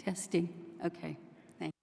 Testing. Okay. Thank you.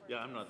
Yeah, I'm not.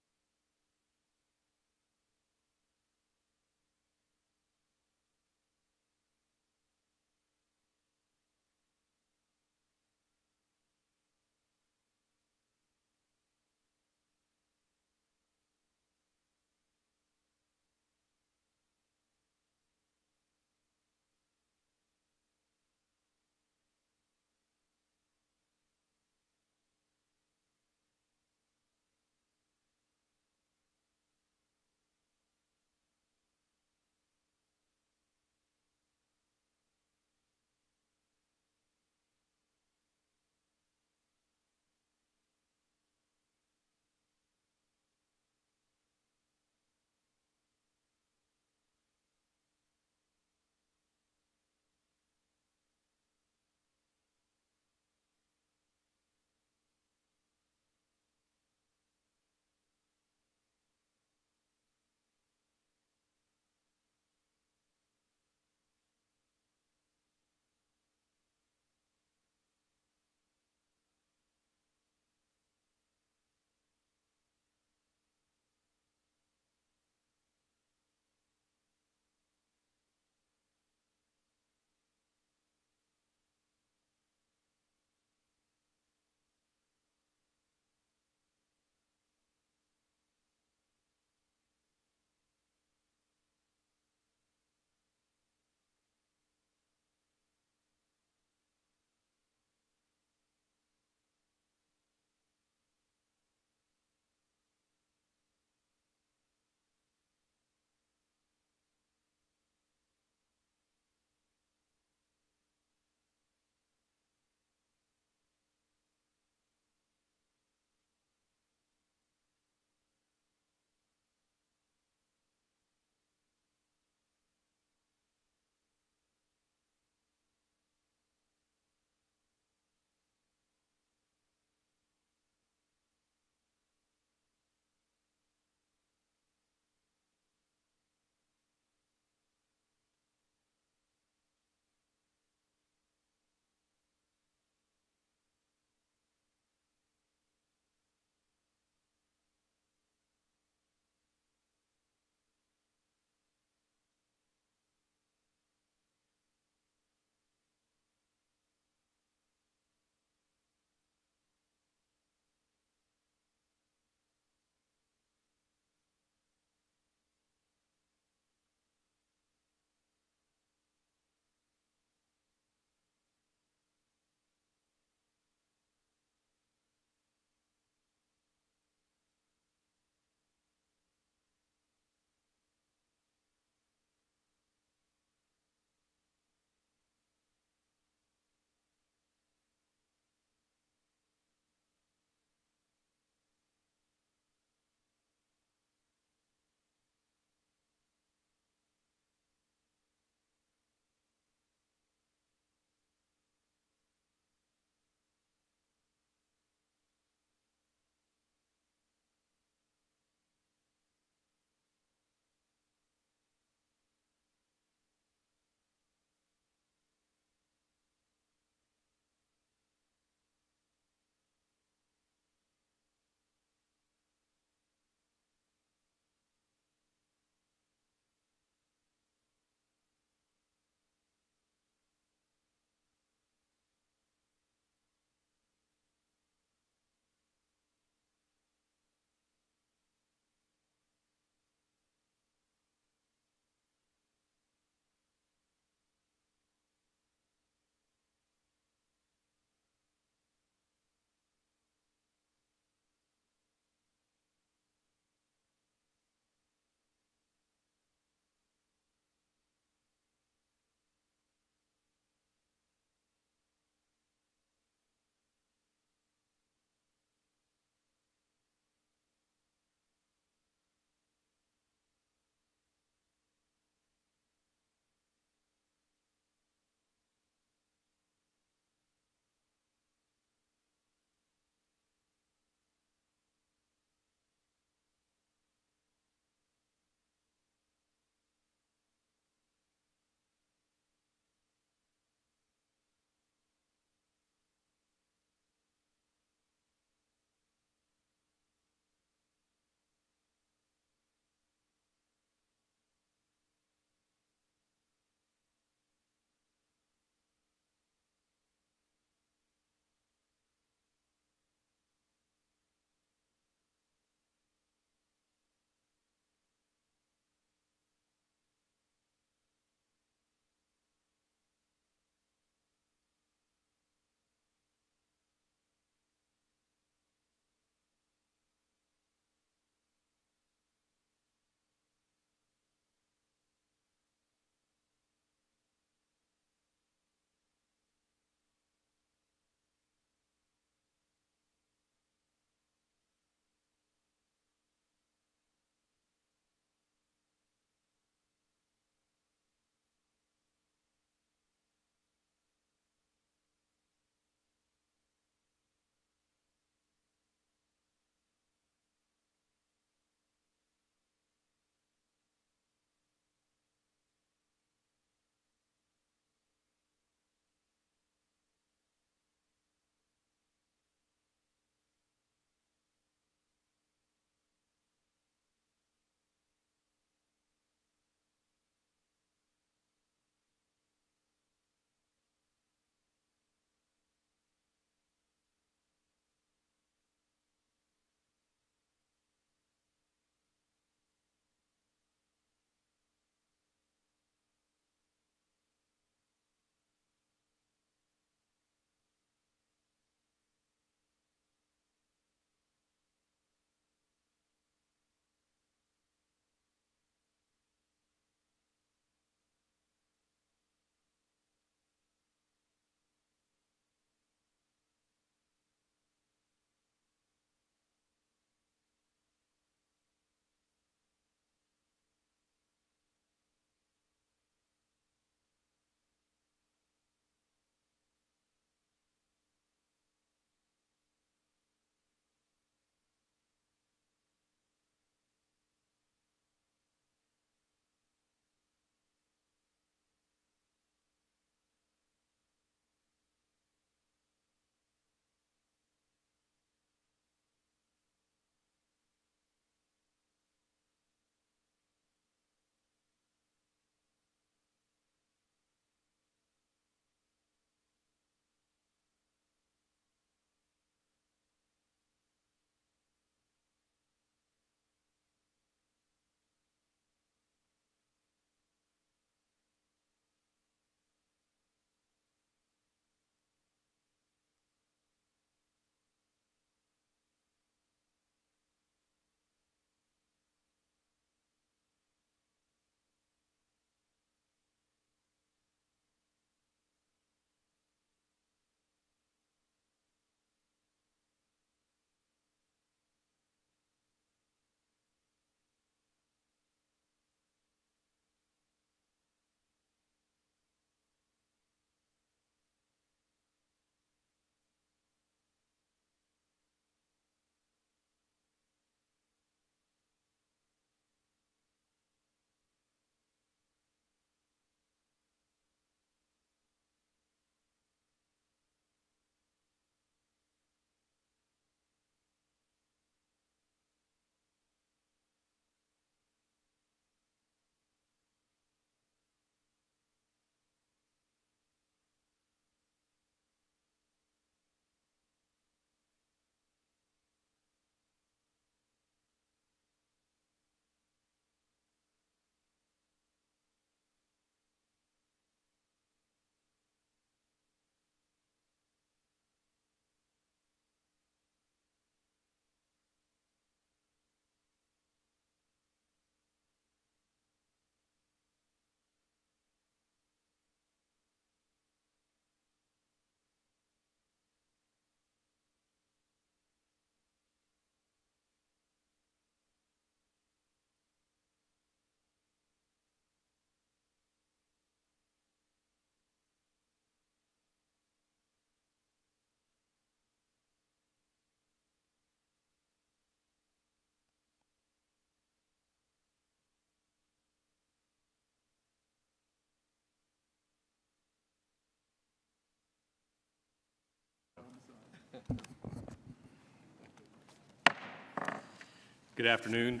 Good afternoon.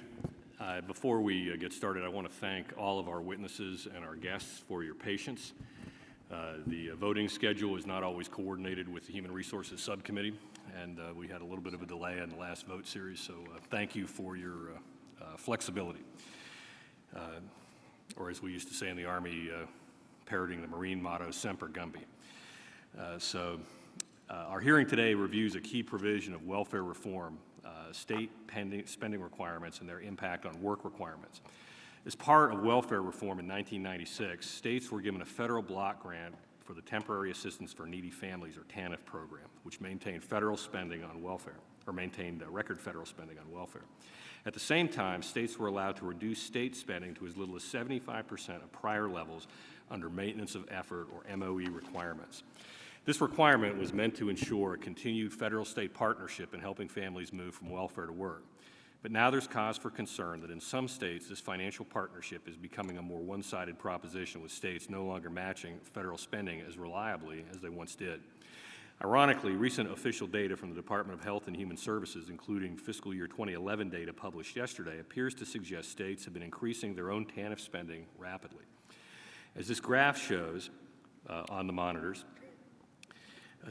Before we get started, I want to thank all of our witnesses and our guests for your patience. The voting schedule is not always coordinated with the Human Resources Subcommittee, and we had a little bit of a delay in the last vote series, so thank you for your flexibility. Or as we used to say in the Army, parroting the Marine motto, Semper Gumby. Our hearing today reviews a key provision of welfare reform, state spending requirements and their impact on work requirements. As part of welfare reform in 1996, states were given a federal block grant for the Temporary Assistance for Needy Families, or TANF program, which maintained federal spending on welfare, or maintained record federal spending on welfare. At the same time, states were allowed to reduce state spending to as little as 75% of prior levels under maintenance of effort, or MOE requirements. This requirement was meant to ensure a continued federal-state partnership in helping families move from welfare to work. But now there's cause for concern that in some states, this financial partnership is becoming a more one-sided proposition, with states no longer matching federal spending as reliably as they once did. Ironically, recent official data from the Department of Health and Human Services, including fiscal year 2011 data published yesterday, appears to suggest states have been increasing their own TANF spending rapidly. As this graph shows on the monitors,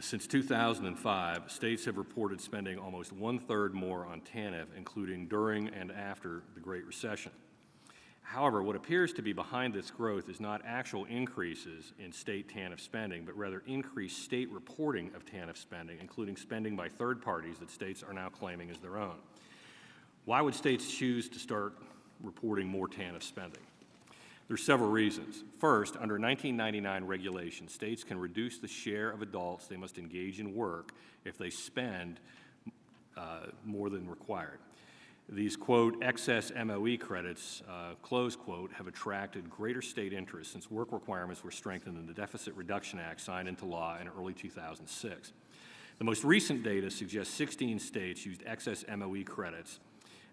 since 2005, states have reported spending almost one-third more on TANF, including during and after the Great Recession. However, what appears to be behind this growth is not actual increases in state TANF spending, but rather increased state reporting of TANF spending, including spending by third parties that states are now claiming as their own. Why would states choose to start reporting more TANF spending? There's several reasons. First, under 1999 regulations, states can reduce the share of adults they must engage in work if they spend more than required. These, quote, excess MOE credits, close quote, have attracted greater state interest since work requirements were strengthened in the Deficit Reduction Act signed into law in early 2006. The most recent data suggests 16 states used excess MOE credits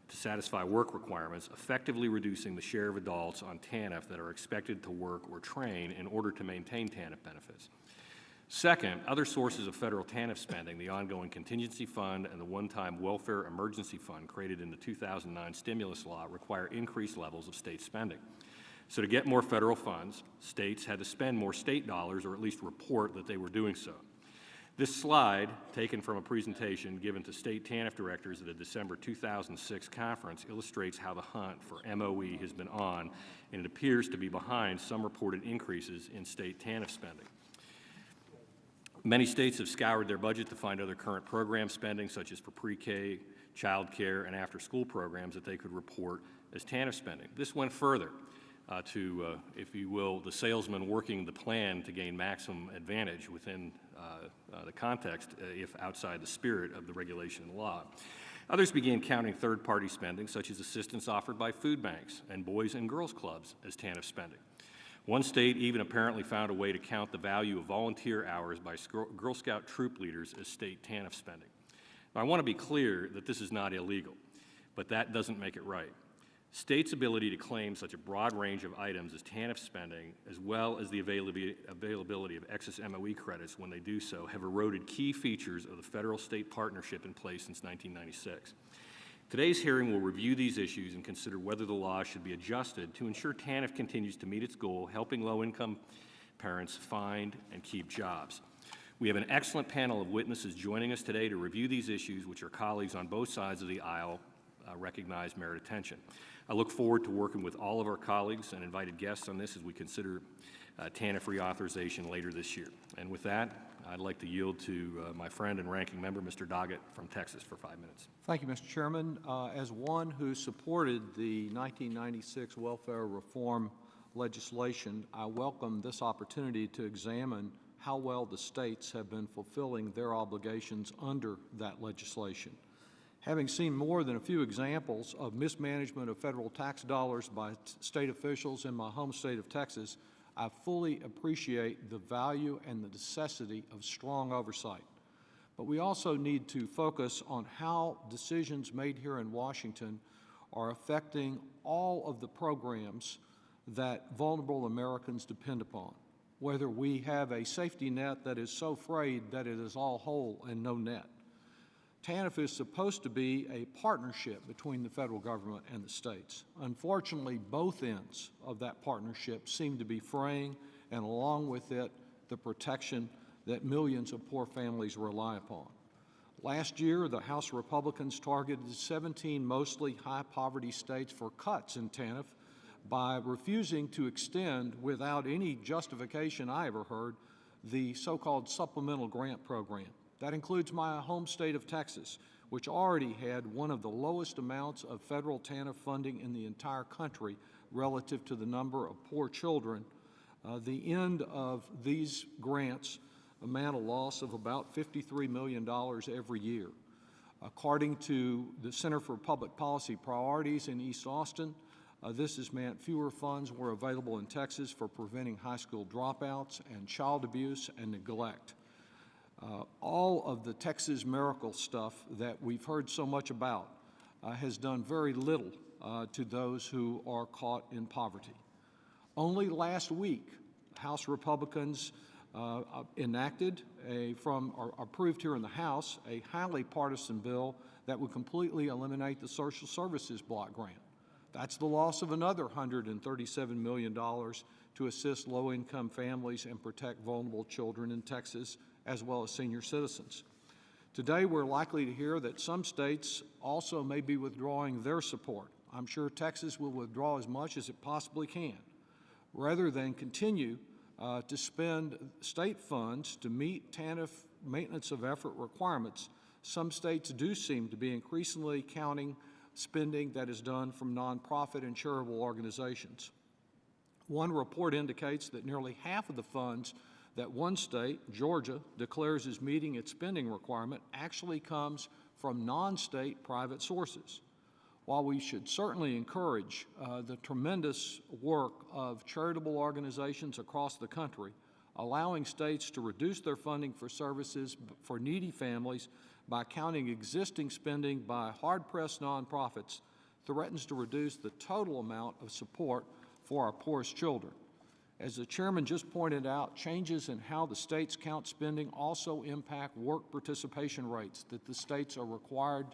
to satisfy work requirements, effectively reducing the share of adults on TANF that are expected to work or train in order to maintain TANF benefits. Second, other sources of federal TANF spending, the ongoing contingency fund and the one-time welfare emergency fund created in the 2009 stimulus law, require increased levels of state spending. So to get more federal funds, states had to spend more state dollars, or at least report that they were doing so. This slide, taken from a presentation given to state TANF directors at a December 2006 conference, illustrates how the hunt for MOE has been on, and it appears to be behind some reported increases in state TANF spending. Many states have scoured their budget to find other current program spending, such as for pre-K, child care, and after-school programs that they could report as TANF spending. This went further to, if you will, the salesman working the plan to gain maximum advantage within the context, if outside the spirit of the regulation and law. Others began counting third-party spending, such as assistance offered by food banks and boys and girls clubs, as TANF spending. One state even apparently found a way to count the value of volunteer hours by Girl Scout troop leaders as state TANF spending. Now, I want to be clear that this is not illegal, but that doesn't make it right. States' ability to claim such a broad range of items as TANF spending, as well as the availability of excess MOE credits when they do so, have eroded key features of the federal-state partnership in place since 1996. Today's hearing will review these issues and consider whether the law should be adjusted to ensure TANF continues to meet its goal, helping low-income parents find and keep jobs. We have an excellent panel of witnesses joining us today to review these issues, which our colleagues on both sides of the aisle recognize merit attention. I look forward to working with all of our colleagues and invited guests on this as we consider TANF reauthorization later this year. And with that, I'd like to yield to my friend and ranking member, Mr. Doggett from Texas, for 5 minutes. Thank you, Mr. Chairman. As one who supported the 1996 welfare reform legislation, I welcome this opportunity to examine how well the states have been fulfilling their obligations under that legislation. Having seen more than a few examples of mismanagement of federal tax dollars by state officials in my home state of Texas, I fully appreciate the value and the necessity of strong oversight. But we also need to focus on how decisions made here in Washington are affecting all of the programs that vulnerable Americans depend upon. whether we have a safety net that is so frayed that it is all hole and no net. TANF is supposed to be a partnership between the federal government and the states. Unfortunately, both ends of that partnership seem to be fraying, and along with it, the protection that millions of poor families rely upon. Last year, the House Republicans targeted 17 mostly high-poverty states for cuts in TANF by refusing to extend, without any justification I ever heard, the so-called supplemental grant program. That includes my home state of Texas, which already had one of the lowest amounts of federal TANF funding in the entire country relative to the number of poor children. The end of these grants amount a loss of about $53 million every year. According to the Center for Public Policy Priorities in East Austin, this has meant fewer funds were available in Texas for preventing high school dropouts and child abuse and neglect. All of the Texas miracle stuff that we've heard so much about has done very little to those who are caught in poverty. Only last week, House Republicans enacted or approved here in the House a highly partisan bill that would completely eliminate the social services block grant. That's the loss of another $137 million to assist low-income families and protect vulnerable children in Texas, as well as senior citizens. Today, we're likely to hear that some states also may be withdrawing their support. I'm sure Texas will withdraw as much as it possibly can. Rather than continue to spend state funds to meet TANF maintenance of effort requirements, some states do seem to be increasingly counting spending that is done from nonprofit and charitable organizations. One report indicates that nearly half of the funds that one state, Georgia, declares as meeting its spending requirement actually comes from non-state private sources. While we should certainly encourage the tremendous work of charitable organizations across the country, allowing states to reduce their funding for services for needy families by counting existing spending by hard-pressed nonprofits threatens to reduce the total amount of support for our poorest children. As the chairman just pointed out, changes in how the states count spending also impact work participation rates that the states are required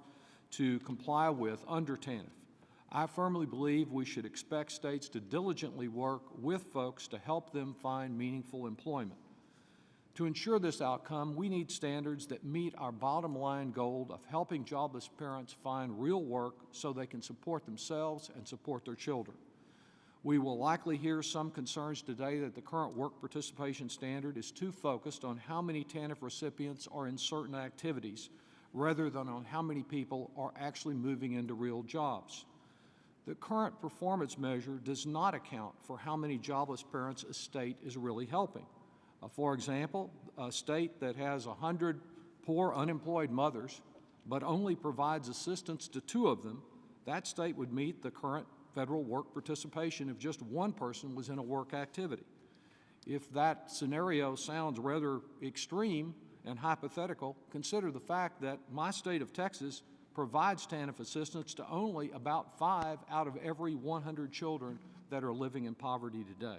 to comply with under TANF. I firmly believe we should expect states to diligently work with folks to help them find meaningful employment. To ensure this outcome, we need standards that meet our bottom line goal of helping jobless parents find real work so they can support themselves and support their children. We will likely hear some concerns today that the current work participation standard is too focused on how many TANF recipients are in certain activities rather than on how many people are actually moving into real jobs. The current performance measure does not account for how many jobless parents a state is really helping. For example, a state that has 100 poor unemployed mothers but only provides assistance to 2 of them, that state would meet the current federal work participation if just one person was in a work activity. If that scenario sounds rather extreme and hypothetical, consider the fact that my state of Texas provides TANF assistance to only about 5 out of every 100 children that are living in poverty today.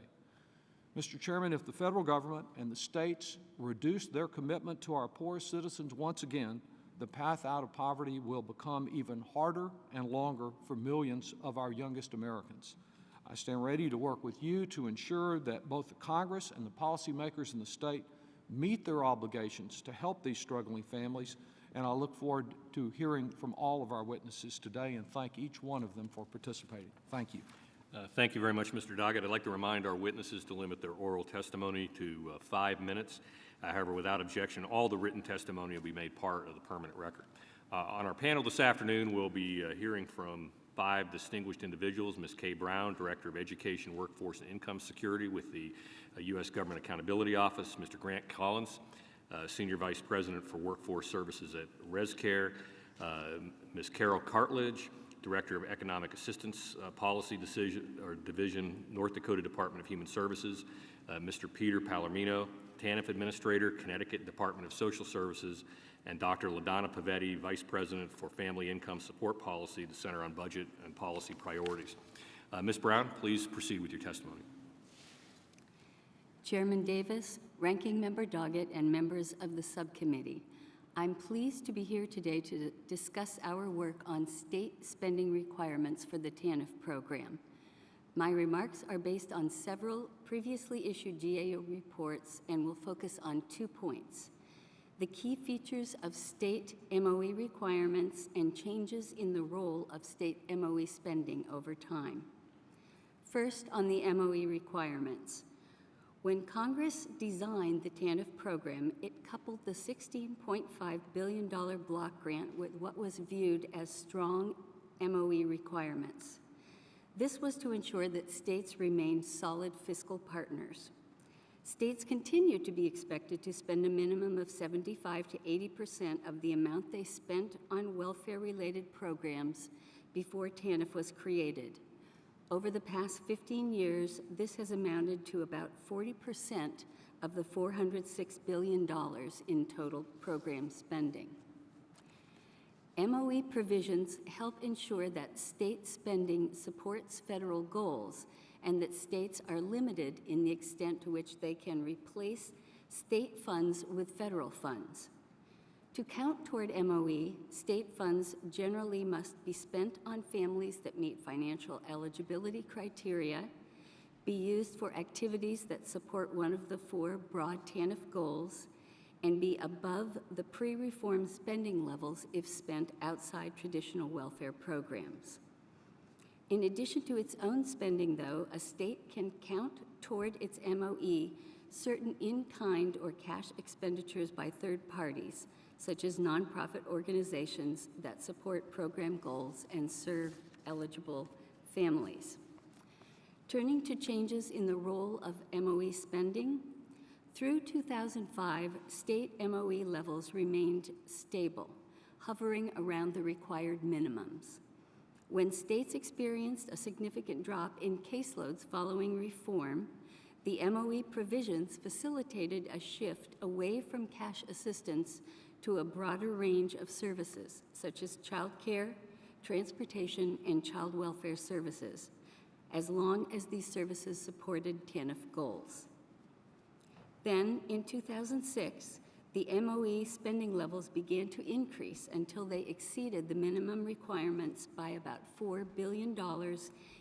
Mr. Chairman, if the federal government and the states reduce their commitment to our poorest citizens once again, the path out of poverty will become even harder and longer for millions of our youngest Americans. I stand ready to work with you to ensure that both the Congress and the policymakers in the state meet their obligations to help these struggling families, and I look forward to hearing from all of our witnesses today and thank each one of them for participating. Thank you. Thank you very much, Mr. Doggett. I'd like to remind our witnesses to limit their oral testimony to 5 minutes. However, without objection, all the written testimony will be made part of the permanent record. On our panel this afternoon, we'll be hearing from 5 distinguished individuals: Ms. Kay Brown, Director of Education, Workforce, and Income Security with the U.S. Government Accountability Office; Mr. Grant Collins, Senior Vice President for Workforce Services at ResCare; Ms. Carol Cartledge, Director of Economic Assistance Policy Division, North Dakota Department of Human Services; Mr. Peter Palomino, TANF Administrator, Connecticut Department of Social Services; and Dr. LaDonna Pavetti, Vice President for Family Income Support Policy, the Center on Budget and Policy Priorities. Ms. Brown, please proceed with your testimony. Chairman Davis, Ranking Member Doggett, and members of the subcommittee. I'm pleased to be here today to discuss our work on state spending requirements for the TANF program. My remarks are based on several previously issued GAO reports and will focus on 2 points: the key features of state MOE requirements and changes in the role of state MOE spending over time. First, on the MOE requirements. When Congress designed the TANF program, it coupled the $16.5 billion block grant with what was viewed as strong MOE requirements. This was to ensure that states remained solid fiscal partners. States continue to be expected to spend a minimum of 75 to 80% of the amount they spent on welfare-related programs before TANF was created. Over the past 15 years, this has amounted to about 40% of the $406 billion in total program spending. MOE provisions help ensure that state spending supports federal goals and that states are limited in the extent to which they can replace state funds with federal funds. To count toward MOE, state funds generally must be spent on families that meet financial eligibility criteria, be used for activities that support one of the 4 broad TANF goals, and be above the pre-reform spending levels if spent outside traditional welfare programs. In addition to its own spending, though, a state can count toward its MOE certain in-kind or cash expenditures by third parties, such as nonprofit organizations that support program goals and serve eligible families. Turning to changes in the role of MOE spending, through 2005, state MOE levels remained stable, hovering around the required minimums. When states experienced a significant drop in caseloads following reform, the MOE provisions facilitated a shift away from cash assistance to a broader range of services, such as child care, transportation, and child welfare services, as long as these services supported TANF goals. Then, in 2006, the MOE spending levels began to increase until they exceeded the minimum requirements by about $4 billion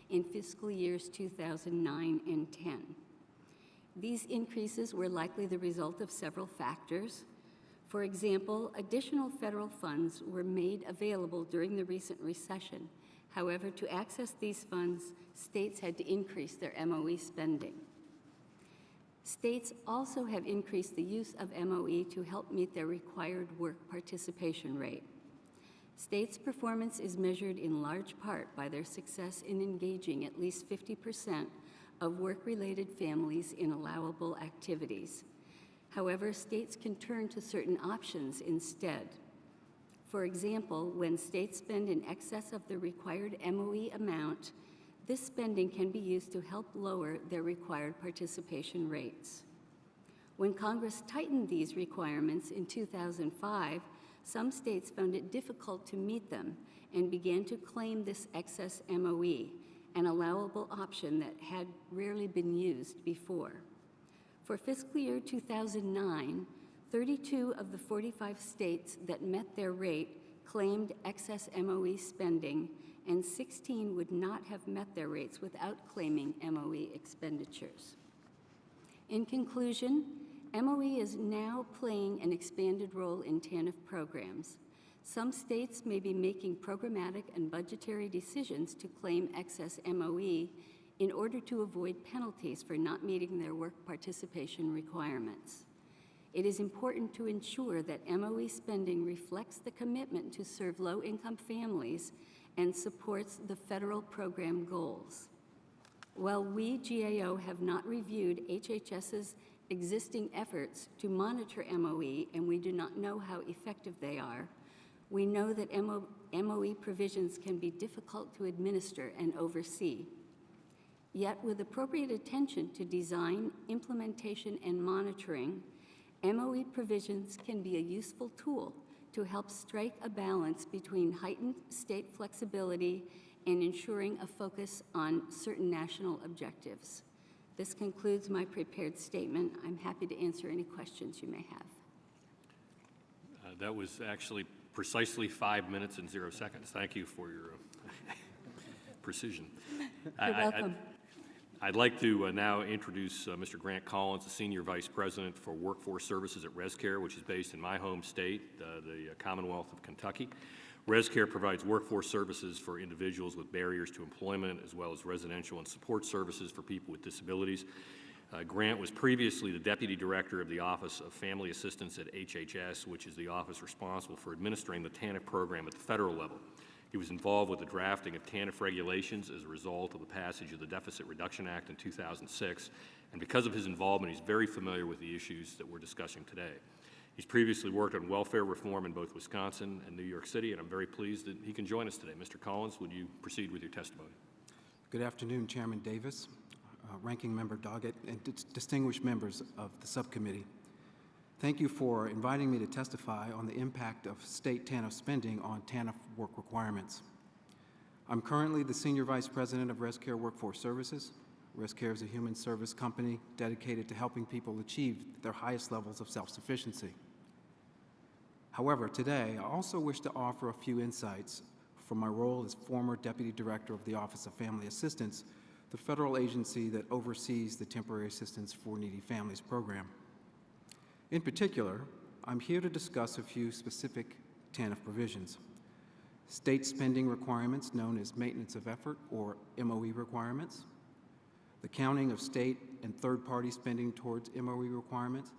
in fiscal years 2009 and 10. These increases were likely the result of several factors. For example, additional federal funds were made available during the recent recession. However, to access these funds, states had to increase their MOE spending. States also have increased the use of MOE to help meet their required work participation rate. States' performance is measured in large part by their success in engaging at least 50% of work-related families in allowable activities. However, states can turn to certain options instead. For example, when states spend in excess of the required MOE amount, this spending can be used to help lower their required participation rates. When Congress tightened these requirements in 2005, some states found it difficult to meet them and began to claim this excess MOE, an allowable option that had rarely been used before. For fiscal year 2009, 32 of the 45 states that met their rate claimed excess MOE spending, and 16 would not have met their rates without claiming MOE expenditures. In conclusion, MOE is now playing an expanded role in TANF programs. Some states may be making programmatic and budgetary decisions to claim excess MOE in order to avoid penalties for not meeting their work participation requirements. It is important to ensure that MOE spending reflects the commitment to serve low-income families and supports the federal program goals. While we, GAO, have not reviewed HHS's existing efforts to monitor MOE, and we do not know how effective they are, we know that MOE provisions can be difficult to administer and oversee. Yet, with appropriate attention to design, implementation, and monitoring, MOE provisions can be a useful tool to help strike a balance between heightened state flexibility and ensuring a focus on certain national objectives. This concludes my prepared statement. I'm happy to answer any questions you may have. That was actually precisely 5 minutes and 0 seconds. Thank you for your precision. You're welcome. I'd like to now introduce Mr. Grant Collins, the Senior Vice President for Workforce Services at ResCare, which is based in my home state, the Commonwealth of Kentucky. ResCare provides workforce services for individuals with barriers to employment, as well as residential and support services for people with disabilities. Grant was previously the Deputy Director of the Office of Family Assistance at HHS, which is the office responsible for administering the TANF program at the federal level. He was involved with the drafting of TANF regulations as a result of the passage of the Deficit Reduction Act in 2006, and because of his involvement, he's very familiar with the issues that we're discussing today. He's previously worked on welfare reform in both Wisconsin and New York City, and I'm very pleased that he can join us today. Mr. Collins, would you proceed with your testimony? Good afternoon, Chairman Davis, Ranking Member Doggett, and distinguished members of the subcommittee. Thank you for inviting me to testify on the impact of state TANF spending on TANF work requirements. I'm currently the Senior Vice President of ResCare Workforce Services. ResCare is a human service company dedicated to helping people achieve their highest levels of self-sufficiency. However, today, I also wish to offer a few insights from my role as former Deputy Director of the Office of Family Assistance, the federal agency that oversees the Temporary Assistance for Needy Families program. In particular, I'm here to discuss a few specific TANF provisions. State spending requirements known as maintenance of effort, or MOE requirements, the counting of state and third-party spending towards MOE requirements,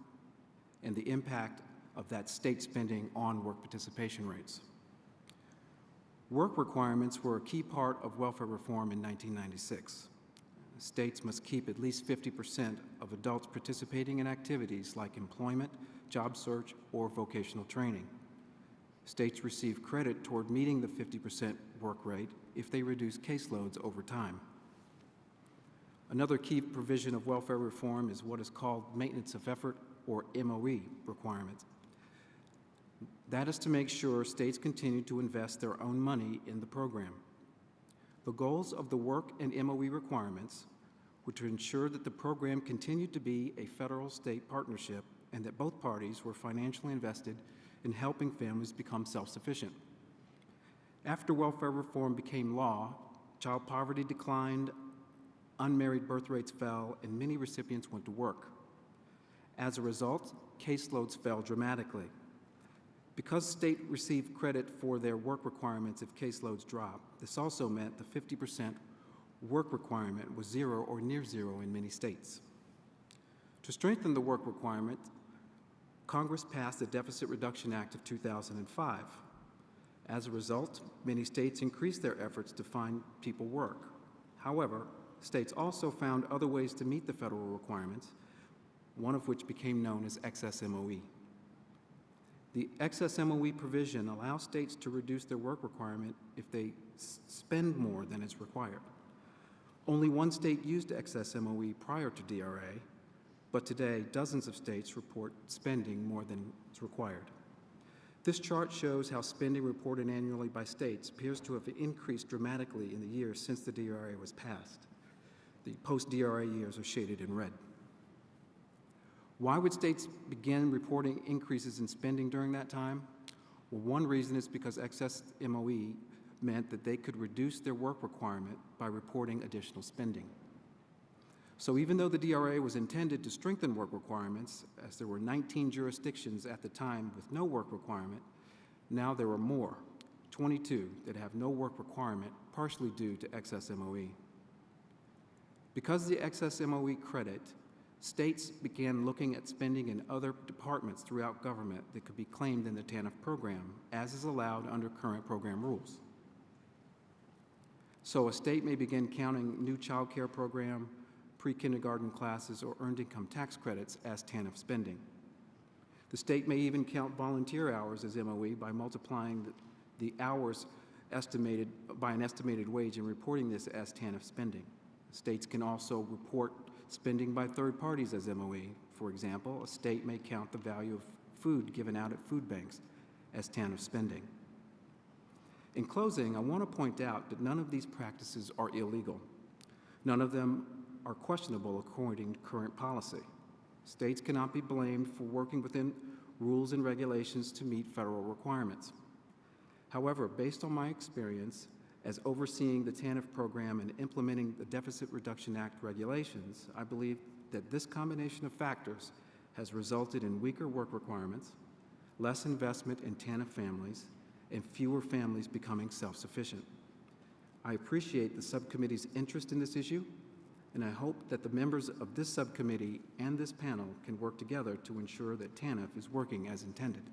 and the impact of that state spending on work participation rates. Work requirements were a key part of welfare reform in 1996. States must keep at least 50% of adults participating in activities like employment, job search, or vocational training. States receive credit toward meeting the 50% work rate if they reduce caseloads over time. Another key provision of welfare reform is what is called maintenance of effort, or MOE requirements. That is to make sure states continue to invest their own money in the program. The goals of the work and MOE requirements were to ensure that the program continued to be a federal-state partnership and that both parties were financially invested in helping families become self-sufficient. After welfare reform became law, child poverty declined, unmarried birth rates fell, and many recipients went to work. As a result, caseloads fell dramatically. Because states received credit for their work requirements if caseloads dropped, this also meant the 50% work requirement was zero or near zero in many states. To strengthen the work requirement, Congress passed the Deficit Reduction Act of 2005. As a result, many states increased their efforts to find people work. However, states also found other ways to meet the federal requirements, one of which became known as excess MOE. The excess MOE provision allows states to reduce their work requirement if they spend more than is required. Only one state used excess MOE prior to DRA, but today dozens of states report spending more than is required. This chart shows how spending reported annually by states appears to have increased dramatically in the years since the DRA was passed. The post-DRA years are shaded in red. Why would states begin reporting increases in spending during that time? Well, one reason is because excess MOE meant that they could reduce their work requirement by reporting additional spending. So even though the DRA was intended to strengthen work requirements, as there were 19 jurisdictions at the time with no work requirement, now there are more, 22 that have no work requirement, partially due to excess MOE. Because of the excess MOE credit, states began looking at spending in other departments throughout government that could be claimed in the TANF program, as is allowed under current program rules. So a state may begin counting new child care program, pre-kindergarten classes, or earned income tax credits as TANF spending. The state may even count volunteer hours as MOE by multiplying the hours estimated by an estimated wage and reporting this as TANF spending. States can also report spending by third parties as MOE. For example, a state may count the value of food given out at food banks as TANF spending. In closing, I want to point out that none of these practices are illegal. None of them are questionable according to current policy. States cannot be blamed for working within rules and regulations to meet federal requirements. However, based on my experience as overseeing the TANF program and implementing the Deficit Reduction Act regulations, I believe that this combination of factors has resulted in weaker work requirements, less investment in TANF families, and fewer families becoming self-sufficient. I appreciate the subcommittee's interest in this issue, and I hope that the members of this subcommittee and this panel can work together to ensure that TANF is working as intended.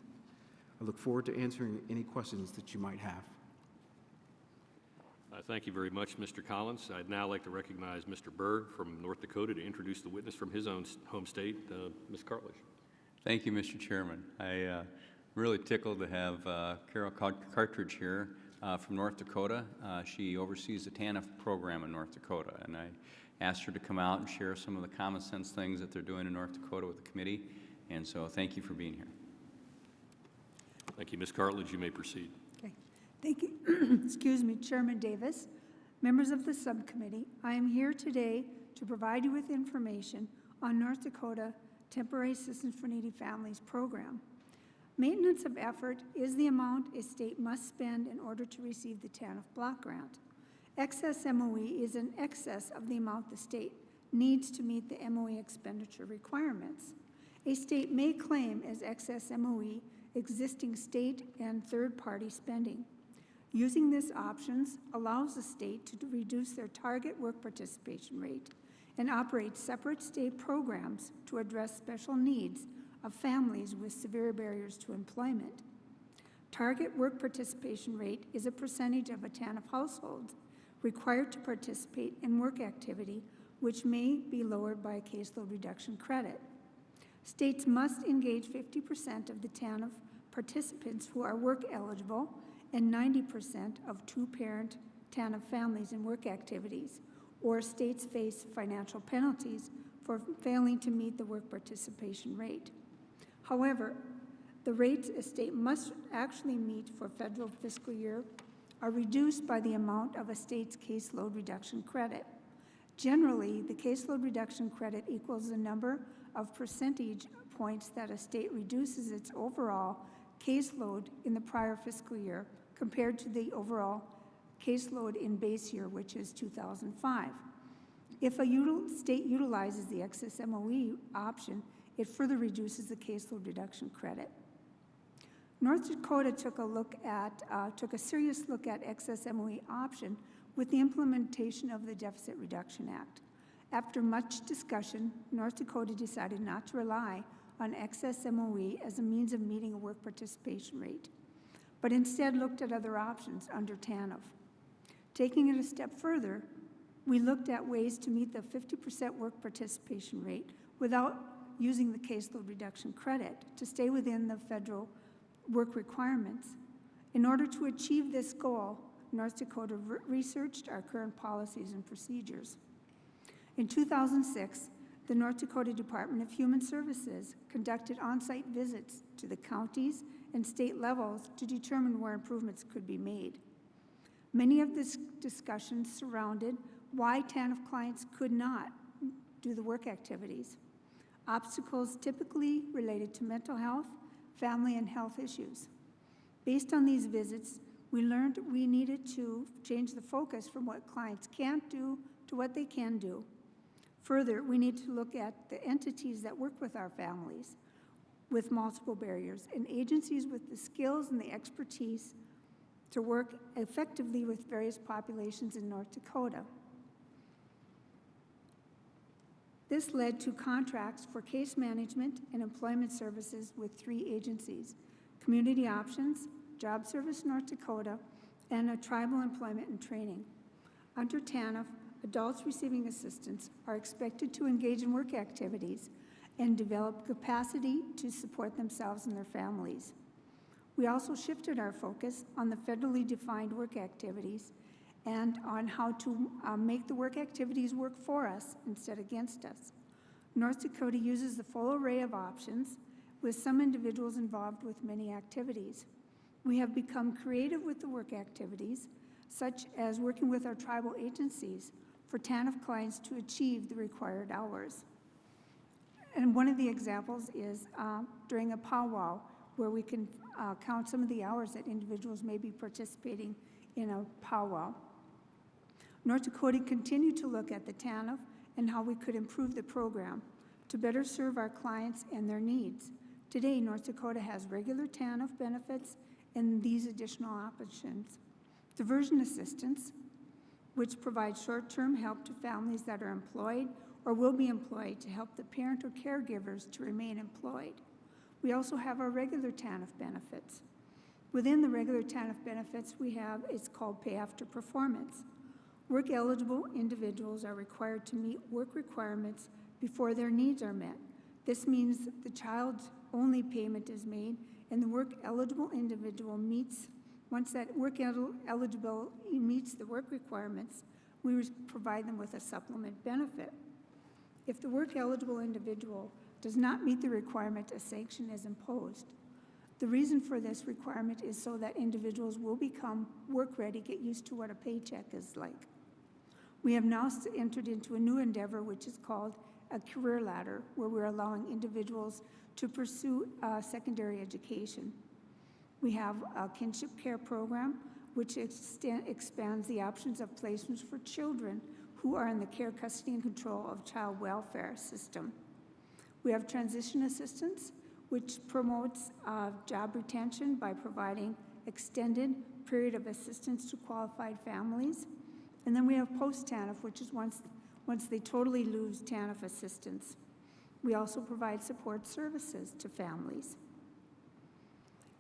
I look forward to answering any questions that you might have. Thank you very much, Mr. Collins. I'd now like to recognize Mr. Berg from North Dakota to introduce the witness from his own home state, Ms. Cartledge. Thank you, Mr. Chairman. I really tickled to have Carol Cartridge here from North Dakota. She oversees the TANF program in North Dakota, and I asked her to come out and share some of the common sense things that they're doing in North Dakota with the committee, and so thank you for being here. Thank you. Ms. Cartledge, you may proceed. Okay. Thank you. Excuse me, Chairman Davis, members of the subcommittee. I am here today to provide you with information on North Dakota Temporary Assistance for Needy Families program. Maintenance of effort is the amount a state must spend in order to receive the TANF block grant. Excess MOE is in excess of the amount the state needs to meet the MOE expenditure requirements. A state may claim as excess MOE existing state and third-party spending. Using these options allows the state to reduce their target work participation rate and operate separate state programs to address special needs of families with severe barriers to employment. Target work participation rate is a percentage of a TANF household required to participate in work activity, which may be lowered by a caseload reduction credit. States must engage 50% of the TANF participants who are work eligible and 90% of two-parent TANF families in work activities, or states face financial penalties for failing to meet the work participation rate. However, the rates a state must actually meet for federal fiscal year are reduced by the amount of a state's caseload reduction credit. Generally, the caseload reduction credit equals the number of percentage points that a state reduces its overall caseload in the prior fiscal year compared to the overall caseload in base year, which is 2005. If a state utilizes the excess MOE option, it further reduces the caseload reduction credit. North Dakota took a serious look at excess MOE option with the implementation of the Deficit Reduction Act. After much discussion, North Dakota decided not to rely on excess MOE as a means of meeting a work participation rate, but instead looked at other options under TANF. Taking it a step further, we looked at ways to meet the 50% work participation rate without using the caseload reduction credit to stay within the federal work requirements. In order to achieve this goal, North Dakota researched our current policies and procedures. In 2006, the North Dakota Department of Human Services conducted on-site visits to the counties and state levels to determine where improvements could be made. Many of the discussions surrounded why TANF clients could not do the work activities. Obstacles typically related to mental health, family, and health issues. Based on these visits, we learned we needed to change the focus from what clients can't do to what they can do. Further, we need to look at the entities that work with our families with multiple barriers and agencies with the skills and the expertise to work effectively with various populations in North Dakota. This led to contracts for case management and employment services with 3 agencies: Community Options, Job Service North Dakota, and a Tribal Employment and Training. Under TANF, adults receiving assistance are expected to engage in work activities and develop capacity to support themselves and their families. We also shifted our focus on the federally defined work activities and on how to make the work activities work for us instead against us. North Dakota uses the full array of options, with some individuals involved with many activities. We have become creative with the work activities, such as working with our tribal agencies for TANF clients to achieve the required hours. And one of the examples is during a powwow, where we can count some of the hours that individuals may be participating in a powwow. North Dakota continued to look at the TANF and how we could improve the program to better serve our clients and their needs. Today, North Dakota has regular TANF benefits and these additional options. Diversion assistance, which provides short-term help to families that are employed or will be employed to help the parent or caregivers to remain employed. We also have our regular TANF benefits. Within the regular TANF benefits, we have, it's called pay after performance. Work-eligible individuals are required to meet work requirements before their needs are met. This means the child's only payment is made and the work-eligible individual meets, once that work-eligible meets the work requirements, we provide them with a supplement benefit. If the work-eligible individual does not meet the requirement, a sanction is imposed. The reason for this requirement is so that individuals will become work-ready, get used to what a paycheck is like. We have now entered into a new endeavor, which is called a career ladder, where we're allowing individuals to pursue secondary education. We have a kinship care program, which expands the options of placements for children who are in the care, custody, and control of child welfare system. We have transition assistance, which promotes job retention by providing extended period of assistance to qualified families. And then we have post-TANF, which is once they totally lose TANF assistance. We also provide support services to families.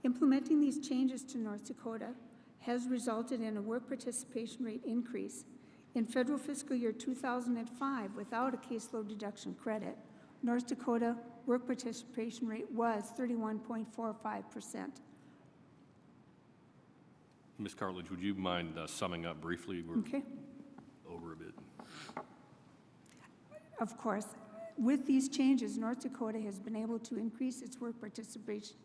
Implementing these changes to North Dakota has resulted in a work participation rate increase. In federal fiscal year 2005, without a caseload deduction credit, North Dakota work participation rate was 31.45%. Ms. Cartledge, would you mind summing up briefly? We're Okay. over a bit. Of course, with these changes, North Dakota has been able to increase its work participation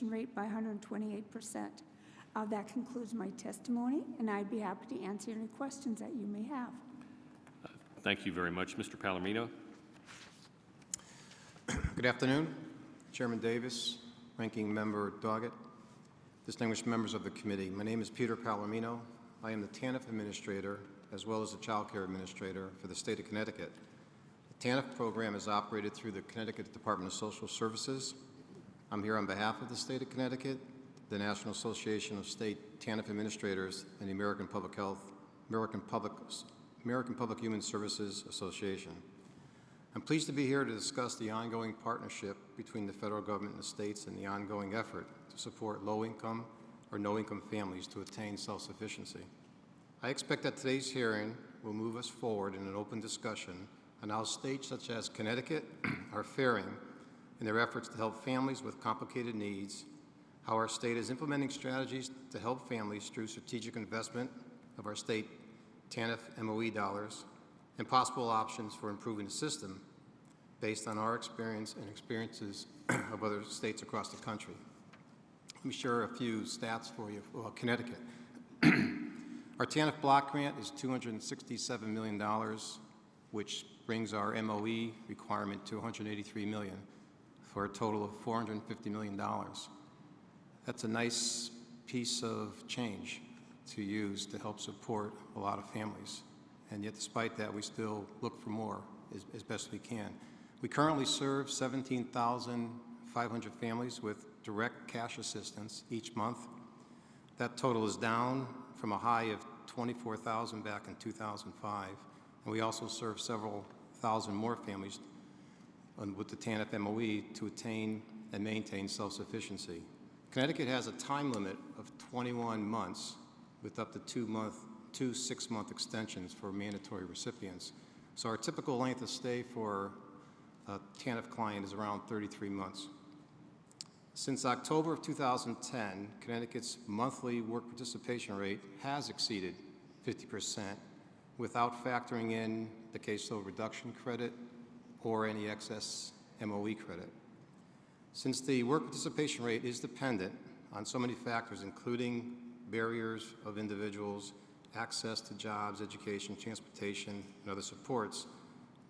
rate by 128%. That concludes my testimony, and I'd be happy to answer any questions that you may have. Thank you very much. Mr. Palomino. Good afternoon, Chairman Davis, Ranking Member Doggett, distinguished members of the committee. My name is Peter Palomino. I am the TANF Administrator as well as the Child Care Administrator for the state of Connecticut. The TANF program is operated through the Connecticut Department of Social Services. I'm here on behalf of the state of Connecticut, the National Association of State TANF Administrators, and the American Public Human Services Association. I'm pleased to be here to discuss the ongoing partnership between the federal government and the states and the ongoing effort to support low-income or no-income families to attain self-sufficiency. I expect that today's hearing will move us forward in an open discussion on how states such as Connecticut are faring in their efforts to help families with complicated needs, how our state is implementing strategies to help families through strategic investment of our state TANF MOE dollars, and possible options for improving the system based on our experience and experiences of other states across the country. Let me share a few stats for you about Connecticut. Our TANF block grant is $267 million, which brings our MOE requirement to $183 million, for a total of $450 million. That's a nice piece of change to use to help support a lot of families. And yet, despite that, we still look for more as best we can. We currently serve 17,500 families with direct cash assistance each month. That total is down from a high of 24,000 back in 2005. And we also serve several thousand more families with the TANF MOE to attain and maintain self-sufficiency. Connecticut has a time limit of 21 months with up to two 6-month extensions for mandatory recipients. So our typical length of stay for a TANF client is around 33 months. Since October of 2010, Connecticut's monthly work participation rate has exceeded 50% without factoring in the caseload reduction credit or any excess MOE credit. Since the work participation rate is dependent on so many factors, including barriers of individuals access to jobs, education, transportation, and other supports,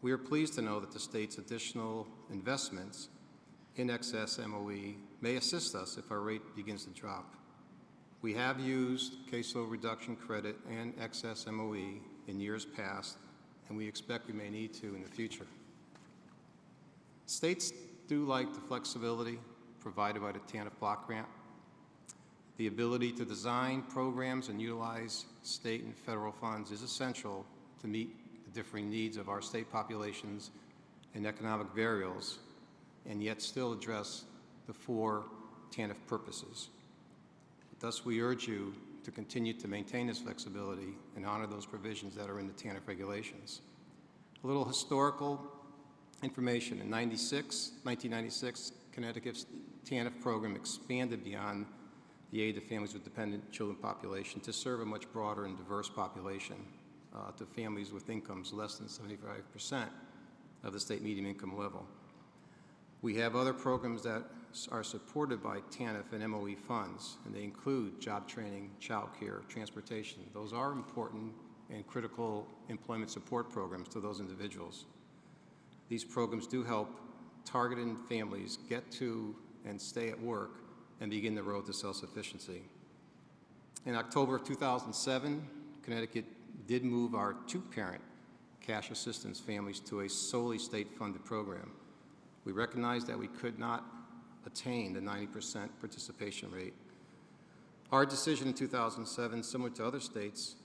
we are pleased to know that the state's additional investments in excess MOE may assist us if our rate begins to drop. We have used caseload reduction credit and excess MOE in years past, and we expect we may need to in the future. States do like the flexibility provided by the TANF block grant. The ability to design programs and utilize state and federal funds is essential to meet the differing needs of our state populations and economic variables, and yet still address the 4 TANF purposes. Thus, we urge you to continue to maintain this flexibility and honor those provisions that are in the TANF regulations. A little historical information. In 1996, Connecticut's TANF program expanded beyond the aid to families with dependent children population to serve a much broader and diverse population, to families with incomes less than 75% of the state median income level. We have other programs that are supported by TANF and MOE funds, and they include job training, child care, transportation. Those are important and critical employment support programs to those individuals. These programs do help targeted families get to and stay at work and begin the road to self-sufficiency. In October of 2007, Connecticut did move our 2-parent cash assistance families to a solely state-funded program. We recognized that we could not attain the 90% participation rate. Our decision in 2007, similar to other states,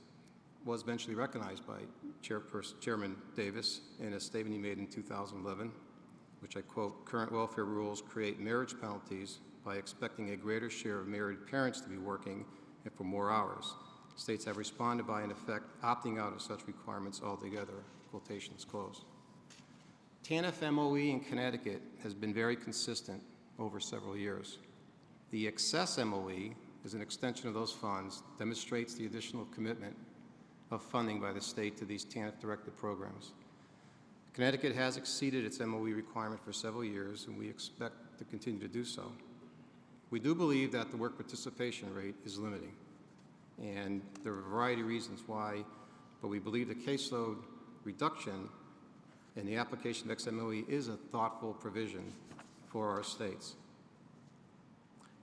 was eventually recognized by Chairman Davis in a statement he made in 2011, which I quote, "Current welfare rules create marriage penalties by expecting a greater share of married parents to be working and for more hours. States have responded by, in effect, opting out of such requirements altogether," quotations close. TANF MOE in Connecticut has been very consistent over several years. The excess MOE is an extension of those funds, demonstrates the additional commitment of funding by the state to these TANF-directed programs. Connecticut has exceeded its MOE requirement for several years, and we expect to continue to do so. We do believe that the work participation rate is limiting, and there are a variety of reasons why, but we believe the caseload reduction and the application of XMOE is a thoughtful provision for our states.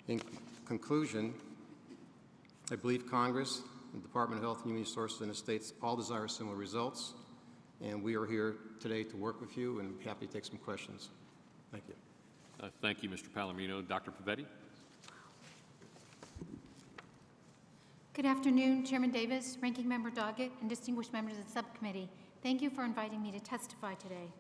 In conclusion, I believe Congress, the Department of Health and Human Resources, and the states all desire similar results, and we are here today to work with you and happy to take some questions. Thank you. Thank you, Mr. Palomino. Dr. Pavetti? Good afternoon, Chairman Davis, Ranking Member Doggett, and distinguished members of the subcommittee. Thank you for inviting me to testify today.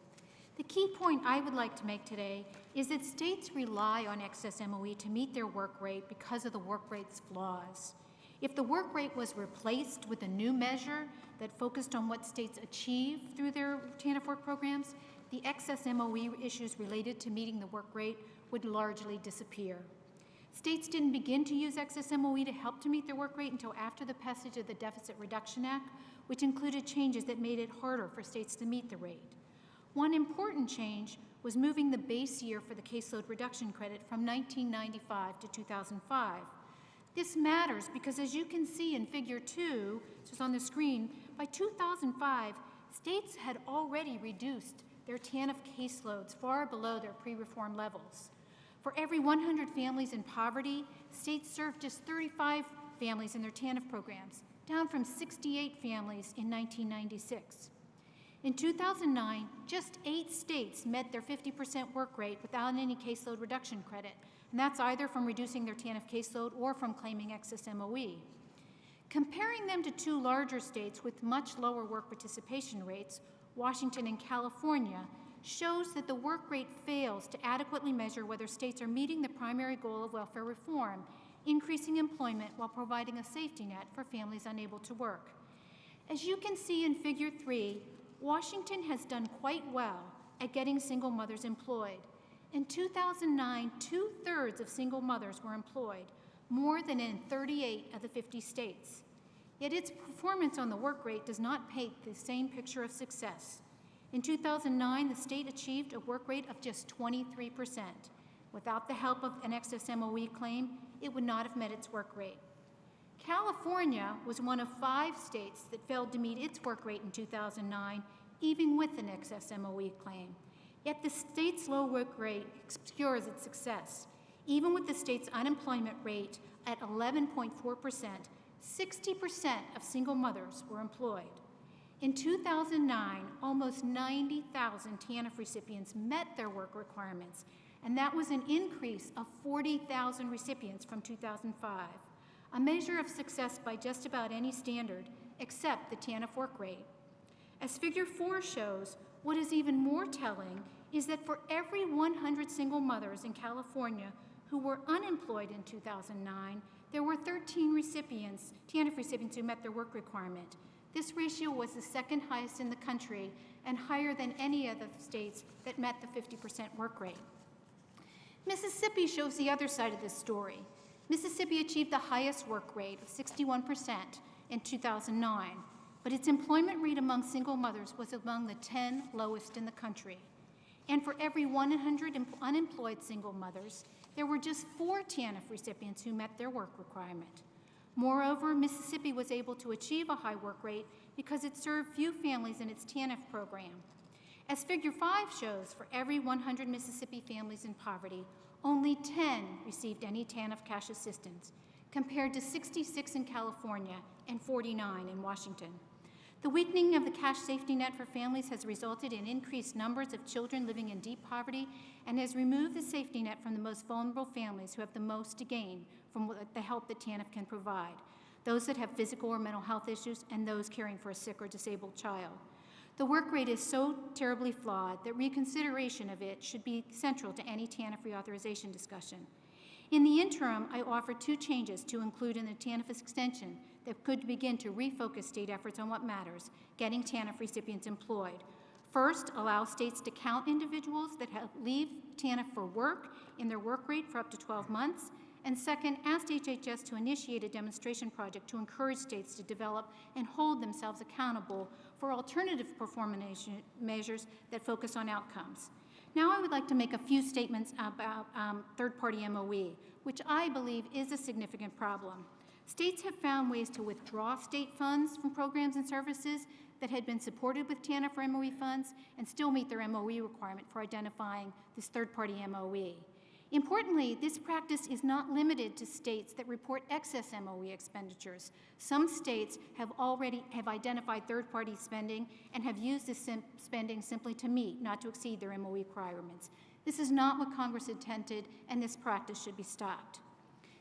The key point I would like to make today is that states rely on excess MOE to meet their work rate because of the work rate's flaws. If the work rate was replaced with a new measure that focused on what states achieve through their TANF work programs, the excess MOE issues related to meeting the work rate would largely disappear. States didn't begin to use excess MOE to help to meet their work rate until after the passage of the Deficit Reduction Act, which included changes that made it harder for states to meet the rate. One important change was moving the base year for the caseload reduction credit from 1995 to 2005. This matters because, as you can see in Figure 2, which is on the screen, by 2005, states had already reduced their TANF caseloads far below their pre-reform levels. For every 100 families in poverty, states served just 35 families in their TANF programs, down from 68 families in 1996. In 2009, just 8 states met their 50% work rate without any caseload reduction credit, and that's either from reducing their TANF caseload or from claiming excess MOE. Comparing them to 2 larger states with much lower work participation rates, Washington and California, shows that the work rate fails to adequately measure whether states are meeting the primary goal of welfare reform, increasing employment while providing a safety net for families unable to work. As you can see in Figure 3, Washington has done quite well at getting single mothers employed. In 2009, 2/3 of single mothers were employed, more than in 38 of the 50 states. Yet its performance on the work rate does not paint the same picture of success. In 2009, the state achieved a work rate of just 23%. Without the help of an excess MOE claim, it would not have met its work rate. California was one of 5 states that failed to meet its work rate in 2009, even with an excess MOE claim. Yet the state's low work rate obscures its success. Even with the state's unemployment rate at 11.4%, 60% of single mothers were employed. In 2009, almost 90,000 TANF recipients met their work requirements, and that was an increase of 40,000 recipients from 2005, a measure of success by just about any standard except the TANF work rate. As Figure 4 shows, what is even more telling is that for every 100 single mothers in California who were unemployed in 2009, there were 13 recipients, TANF recipients, who met their work requirement. This ratio was the second highest in the country and higher than any of the states that met the 50% work rate. Mississippi shows the other side of this story. Mississippi achieved the highest work rate of 61% in 2009, but its employment rate among single mothers was among the 10 lowest in the country. And for every 100 unemployed single mothers, there were just 4 TANF recipients who met their work requirement. Moreover, Mississippi was able to achieve a high work rate because it served few families in its TANF program. As Figure 5 shows, for every 100 Mississippi families in poverty, only 10 received any TANF cash assistance, compared to 66 in California and 49 in Washington. The weakening of the cash safety net for families has resulted in increased numbers of children living in deep poverty and has removed the safety net from the most vulnerable families who have the most to gain from the help that TANF can provide, those that have physical or mental health issues and those caring for a sick or disabled child. The work rate is so terribly flawed that reconsideration of it should be central to any TANF reauthorization discussion. In the interim, I offer 2 changes to include in the TANF extension that could begin to refocus state efforts on what matters, getting TANF recipients employed. First, allow states to count individuals that leave TANF for work in their work rate for up to 12 months. And second, ask HHS to initiate a demonstration project to encourage states to develop and hold themselves accountable for alternative performance measures that focus on outcomes. Now I would like to make a few statements about third-party MOE, which I believe is a significant problem. States have found ways to withdraw state funds from programs and services that had been supported with TANF or MOE funds and still meet their MOE requirement for identifying this third-party MOE. Importantly, this practice is not limited to states that report excess MOE expenditures. Some states have already identified third-party spending and have used this spending simply to meet, not to exceed their MOE requirements. This is not what Congress intended, and this practice should be stopped.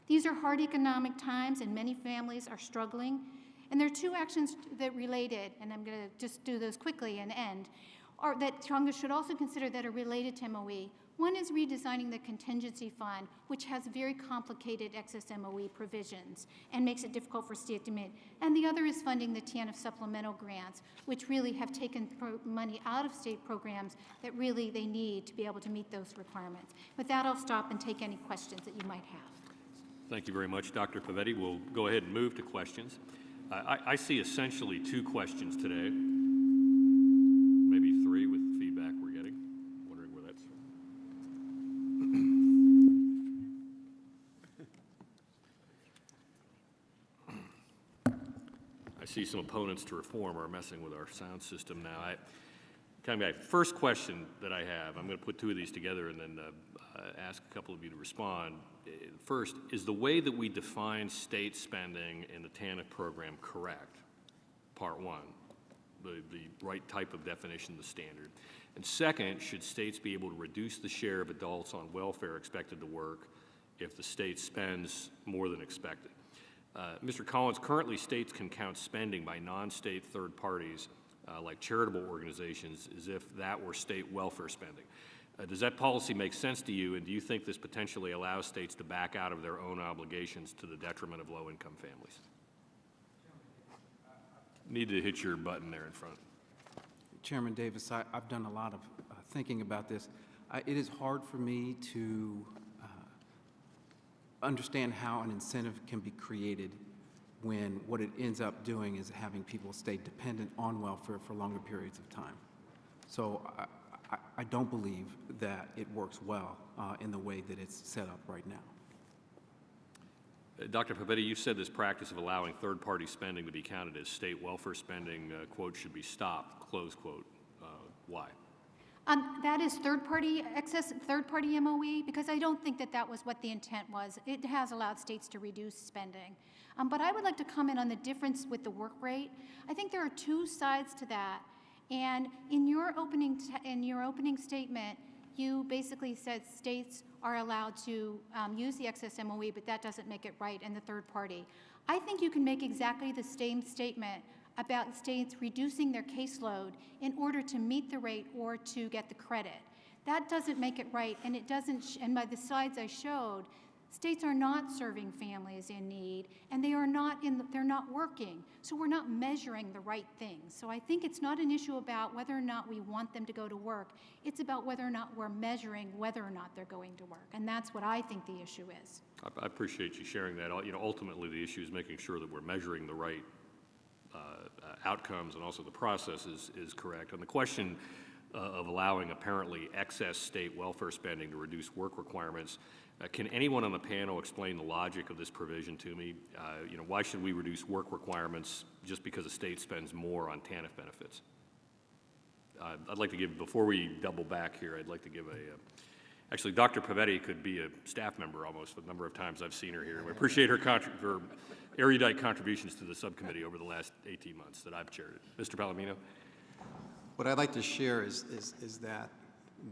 These are hard economic times, and many families are struggling. And there are 2 actions that related, and I'm going to just do those quickly and end, or that Congress should also consider that are related to MOE. One is redesigning the contingency fund, which has very complicated excess MOE provisions and makes it difficult for states to meet. And the other is funding the TANF supplemental grants, which really have taken money out of state programs that really they need to be able to meet those requirements. With that, I'll stop and take any questions that you might have. Thank you very much, Dr. Pavetti. We'll go ahead and move to questions. I see essentially 2 questions today, maybe 3 with the feedback we're getting. Wondering where that's from. I see some opponents to reform are messing with our sound system now. First question that I have, I'm going to put 2 of these together and then ask a couple of you to respond. First, is the way that we define state spending in the TANF program correct? Part 1, the right type of definition, the standard. And second, should states be able to reduce the share of adults on welfare expected to work if the state spends more than expected? Mr. Collins, currently states can count spending by non-state third parties like charitable organizations as if that were state welfare spending. Does that policy make sense to you, and do you think this potentially allows states to back out of their own obligations to the detriment of low-income families? Need to hit your button there in front. Chairman Davis, I've done a lot of thinking about this. It is hard for me to understand how an incentive can be created when what it ends up doing is having people stay dependent on welfare for longer periods of time. So I don't believe that it works well in the way that it's set up right now. Dr. Pavetti, you said this practice of allowing third-party spending to be counted as state welfare spending, quote, should be stopped, close quote. Why? That is third-party MOE, because I don't think that that was what the intent was. It has allowed states to reduce spending. But I would like to comment on the difference with the work rate. I think there are two sides to that. And in your opening statement, you basically said states are allowed to use the excess MOE, but that doesn't make it right in the third party. I think you can make exactly the same statement about states reducing their caseload in order to meet the rate or to get the credit. That doesn't make it right, and it doesn't, and by the slides I showed, states are not serving families in need, and they're not working, so we're not measuring the right things. So I think it's not an issue about whether or not we want them to go to work, it's about whether or not we're measuring whether or not they're going to work, and that's what I think the issue is. I appreciate you sharing that. Ultimately, the issue is making sure that we're measuring the right outcomes, and also the process is correct. On the question of allowing apparently excess state welfare spending to reduce work requirements, can anyone on the panel explain the logic of this provision to me? Why should we reduce work requirements just because a state spends more on TANF benefits? I'd like to give, before we double back here, I'd like to give actually, Dr. Pavetti could be a staff member almost, the number of times I've seen her here. And we appreciate her erudite contributions to the subcommittee over the last 18 months that I've chaired it. Mr. Palomino? What I'd like to share is that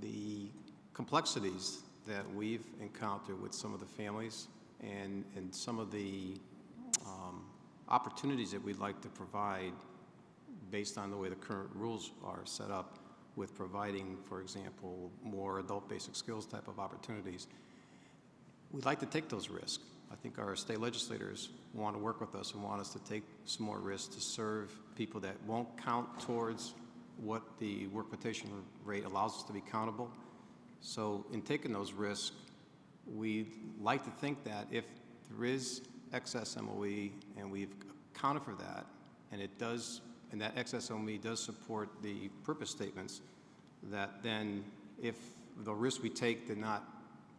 the complexities that we've encountered with some of the families and some of the opportunities that we'd like to provide based on the way the current rules are set up with providing, for example, more adult basic skills type of opportunities. We'd like to take those risks. I think our state legislators want to work with us and want us to take some more risks to serve people that won't count towards what the work participation rate allows us to be countable. So in taking those risks, we'd like to think that if there is excess MOE and we've accounted for that, and it does, and that excess MOE does support the purpose statements, that then if the risk we take did not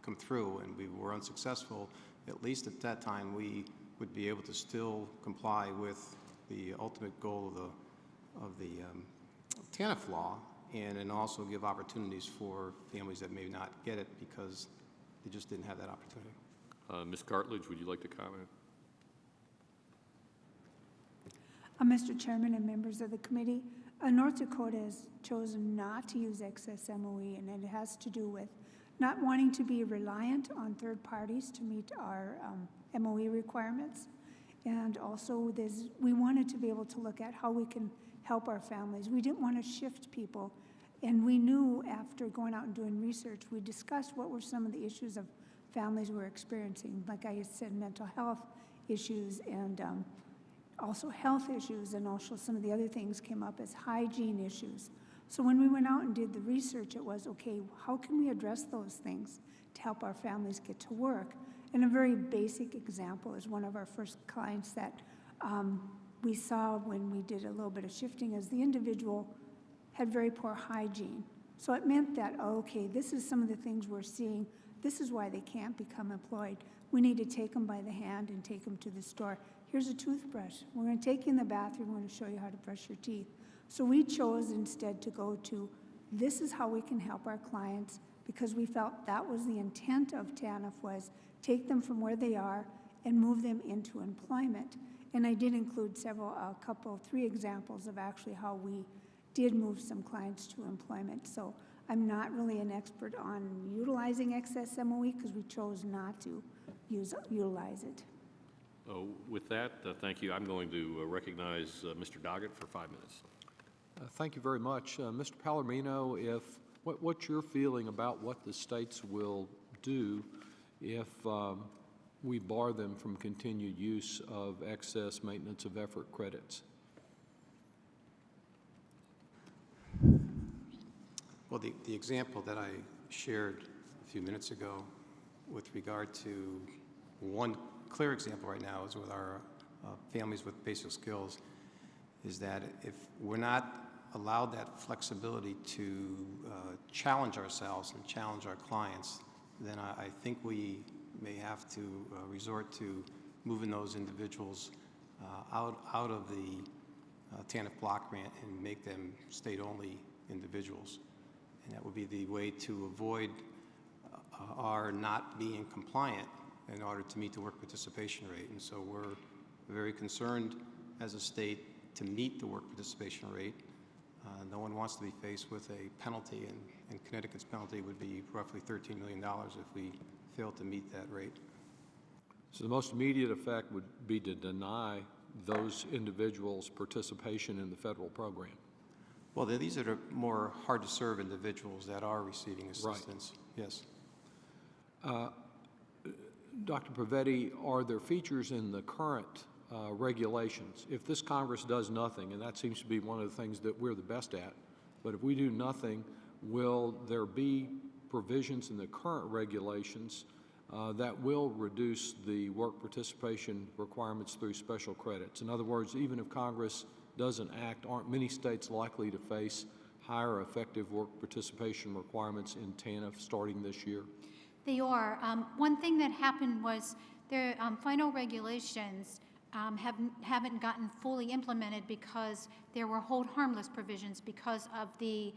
come through and we were unsuccessful, at least at that time we would be able to still comply with the ultimate goal of the TANF law, and then also give opportunities for families that may not get it because they just didn't have that opportunity. Ms. Cartledge, would you like to comment? Mr. Chairman and members of the committee, North Dakota has chosen not to use excess MOE, and it has to do with not wanting to be reliant on third parties to meet our MOE requirements. And also we wanted to be able to look at how we can help our families. We didn't want to shift people. And we knew after going out and doing research, we discussed what were some of the issues of families were experiencing. Like I said, mental health issues and also health issues, and also some of the other things came up as hygiene issues. So when we went out and did the research, it was, okay, how can we address those things to help our families get to work? And a very basic example is one of our first clients that we saw when we did a little bit of shifting, as the individual had very poor hygiene. So it meant that, okay, this is some of the things we're seeing. This is why they can't become employed. We need to take them by the hand and take them to the store. Here's a toothbrush. We're going to take you in the bathroom. We're going to show you how to brush your teeth. So we chose instead to go to, this is how we can help our clients, because we felt that was the intent of TANF, was take them from where they are and move them into employment. And I did include three examples of actually how we did move some clients to employment. So I'm not really an expert on utilizing excess MOE because we chose not to utilize it. With that, thank you. I'm going to recognize Mr. Doggett for 5 minutes. Thank you very much. Mr. Palomino, what's your feeling about what the states will do if we bar them from continued use of excess maintenance of effort credits? Well, the example that I shared a few minutes ago with regard to one clear example right now is with our families with basic skills, is that if we're not allowed that flexibility to challenge ourselves and challenge our clients, then I think we may have to resort to moving those individuals out of the TANF block grant and make them state-only individuals. And that would be the way to avoid our not being compliant in order to meet the work participation rate. And so we're very concerned as a state to meet the work participation rate. No one wants to be faced with a penalty, and Connecticut's penalty would be roughly $13 million if we fail to meet that rate. So the most immediate effect would be to deny those individuals participation in the federal program. Well, these are the more hard-to-serve individuals that are receiving assistance. Right. Yes. Dr. Pavetti, are there features in the current regulations? If this Congress does nothing, and that seems to be one of the things that we're the best at, but if we do nothing, will there be provisions in the current regulations that will reduce the work participation requirements through special credits? In other words, even if Congress doesn't act, aren't many states likely to face higher effective work participation requirements in TANF starting this year? They are. One thing that happened was their final regulations haven't gotten fully implemented because there were hold harmless provisions because of the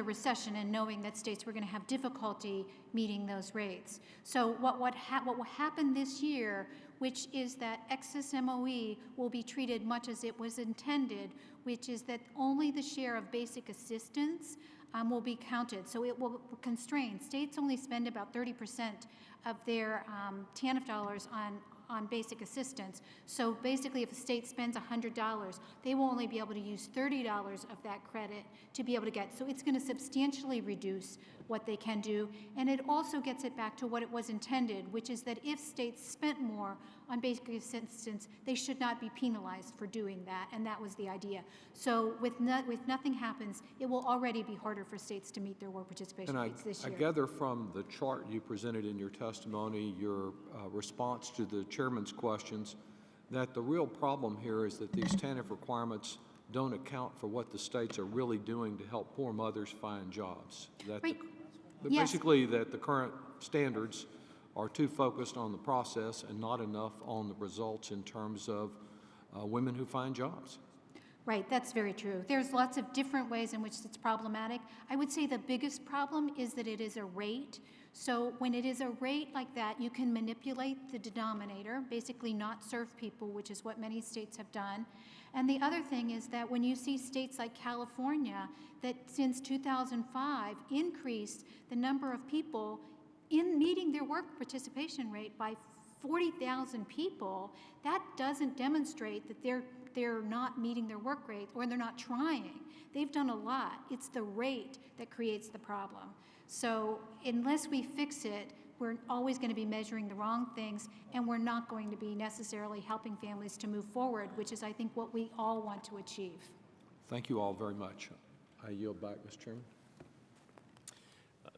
recession and knowing that states were going to have difficulty meeting those rates. So what will happen this year, which is that excess MOE will be treated much as it was intended, which is that only the share of basic assistance will be counted. So it will constrain. States only spend about 30% of their TANF dollars on basic assistance. So basically, if a state spends $100, they will only be able to use $30 of that credit to be able to get. So it's going to substantially reduce what they can do. And it also gets it back to what it was intended, which is that if states spent more on basic assistance, they should not be penalized for doing that. And that was the idea. So with nothing happens, it will already be harder for states to meet their work participation rates this year. I gather from the chart you presented in your testimony, your response to the chairman's questions, that the real problem here is that these TANF requirements don't account for what the states are really doing to help poor mothers find jobs. That right. Yes. Basically, that the current standards are too focused on the process and not enough on the results in terms of women who find jobs. Right, that's very true. There's lots of different ways in which it's problematic. I would say the biggest problem is that it is a rate. So when it is a rate like that, you can manipulate the denominator, basically not serve people, which is what many states have done. And the other thing is that when you see states like California that since 2005 increased the number of people in meeting their work participation rate by 40,000 people, that doesn't demonstrate that they're not meeting their work rate or they're not trying. They've done a lot. It's the rate that creates the problem. So unless we fix it, we're always going to be measuring the wrong things, and we're not going to be necessarily helping families to move forward, which is, I think, what we all want to achieve. Thank you all very much. I yield back, Mr. Chairman.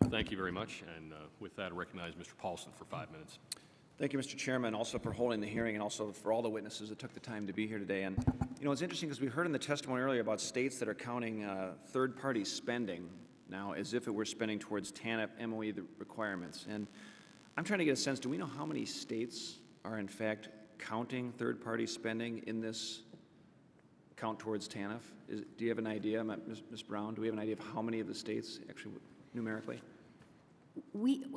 Thank you very much. And with that, I recognize Mr. Paulson for 5 minutes. Thank you, Mr. Chairman, also for holding the hearing and also for all the witnesses that took the time to be here today. And, you know, it's interesting because we heard in the testimony earlier about states that are counting third-party spending now as if it were spending towards TANF MOE requirements. And I'm trying to get a sense, do we know how many states are in fact counting third-party spending in this count towards TANF? Do you have an idea, Ms. Brown, do we have an idea of how many of the states actually numerically?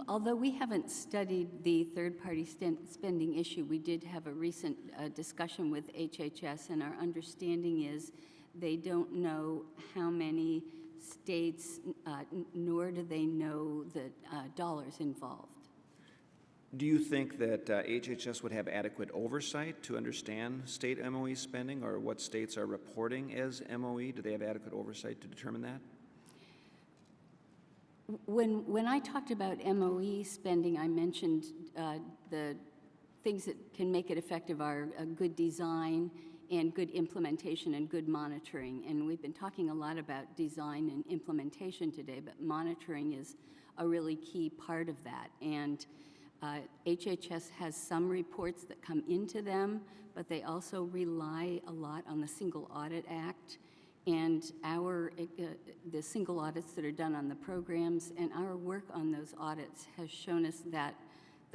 Although we haven't studied the third-party spending issue, we did have a recent discussion with HHS, and our understanding is they don't know how many states, nor do they know the dollars involved. Do you think that HHS would have adequate oversight to understand state MOE spending, or what states are reporting as MOE? Do they have adequate oversight to determine that? When I talked about MOE spending, I mentioned the things that can make it effective are good design and good implementation and good monitoring. And we've been talking a lot about design and implementation today, but monitoring is a really key part of that. And HHS has some reports that come into them, but they also rely a lot on the Single Audit Act and the single audits that are done on the programs, and our work on those audits has shown us that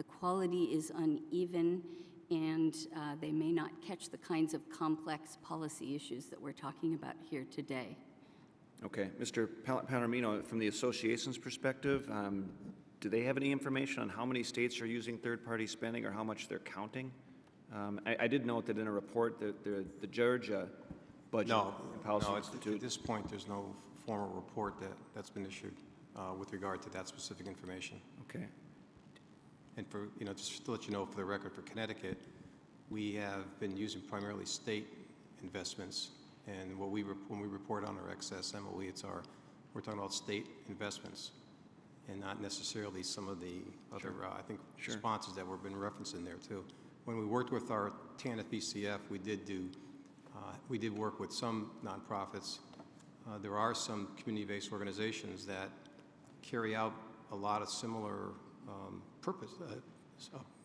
the quality is uneven, and they may not catch the kinds of complex policy issues that we're talking about here today. Okay. Mr. Palomino, from the association's perspective, do they have any information on how many states are using third-party spending or how much they're counting? I did note that in a report that the Georgia Budget and Policy Institute. At this point, there's no formal report that's been issued with regard to that specific information. Okay. And for, just to let you know, for the record, for Connecticut, we have been using primarily state investments, and when we report on our excess MOE, we're talking about state investments, and not necessarily some of the other, I think, responses that were been referenced in there too. When we worked with our TANF ECF, we did work with some nonprofits. There are some community-based organizations that carry out a lot of similar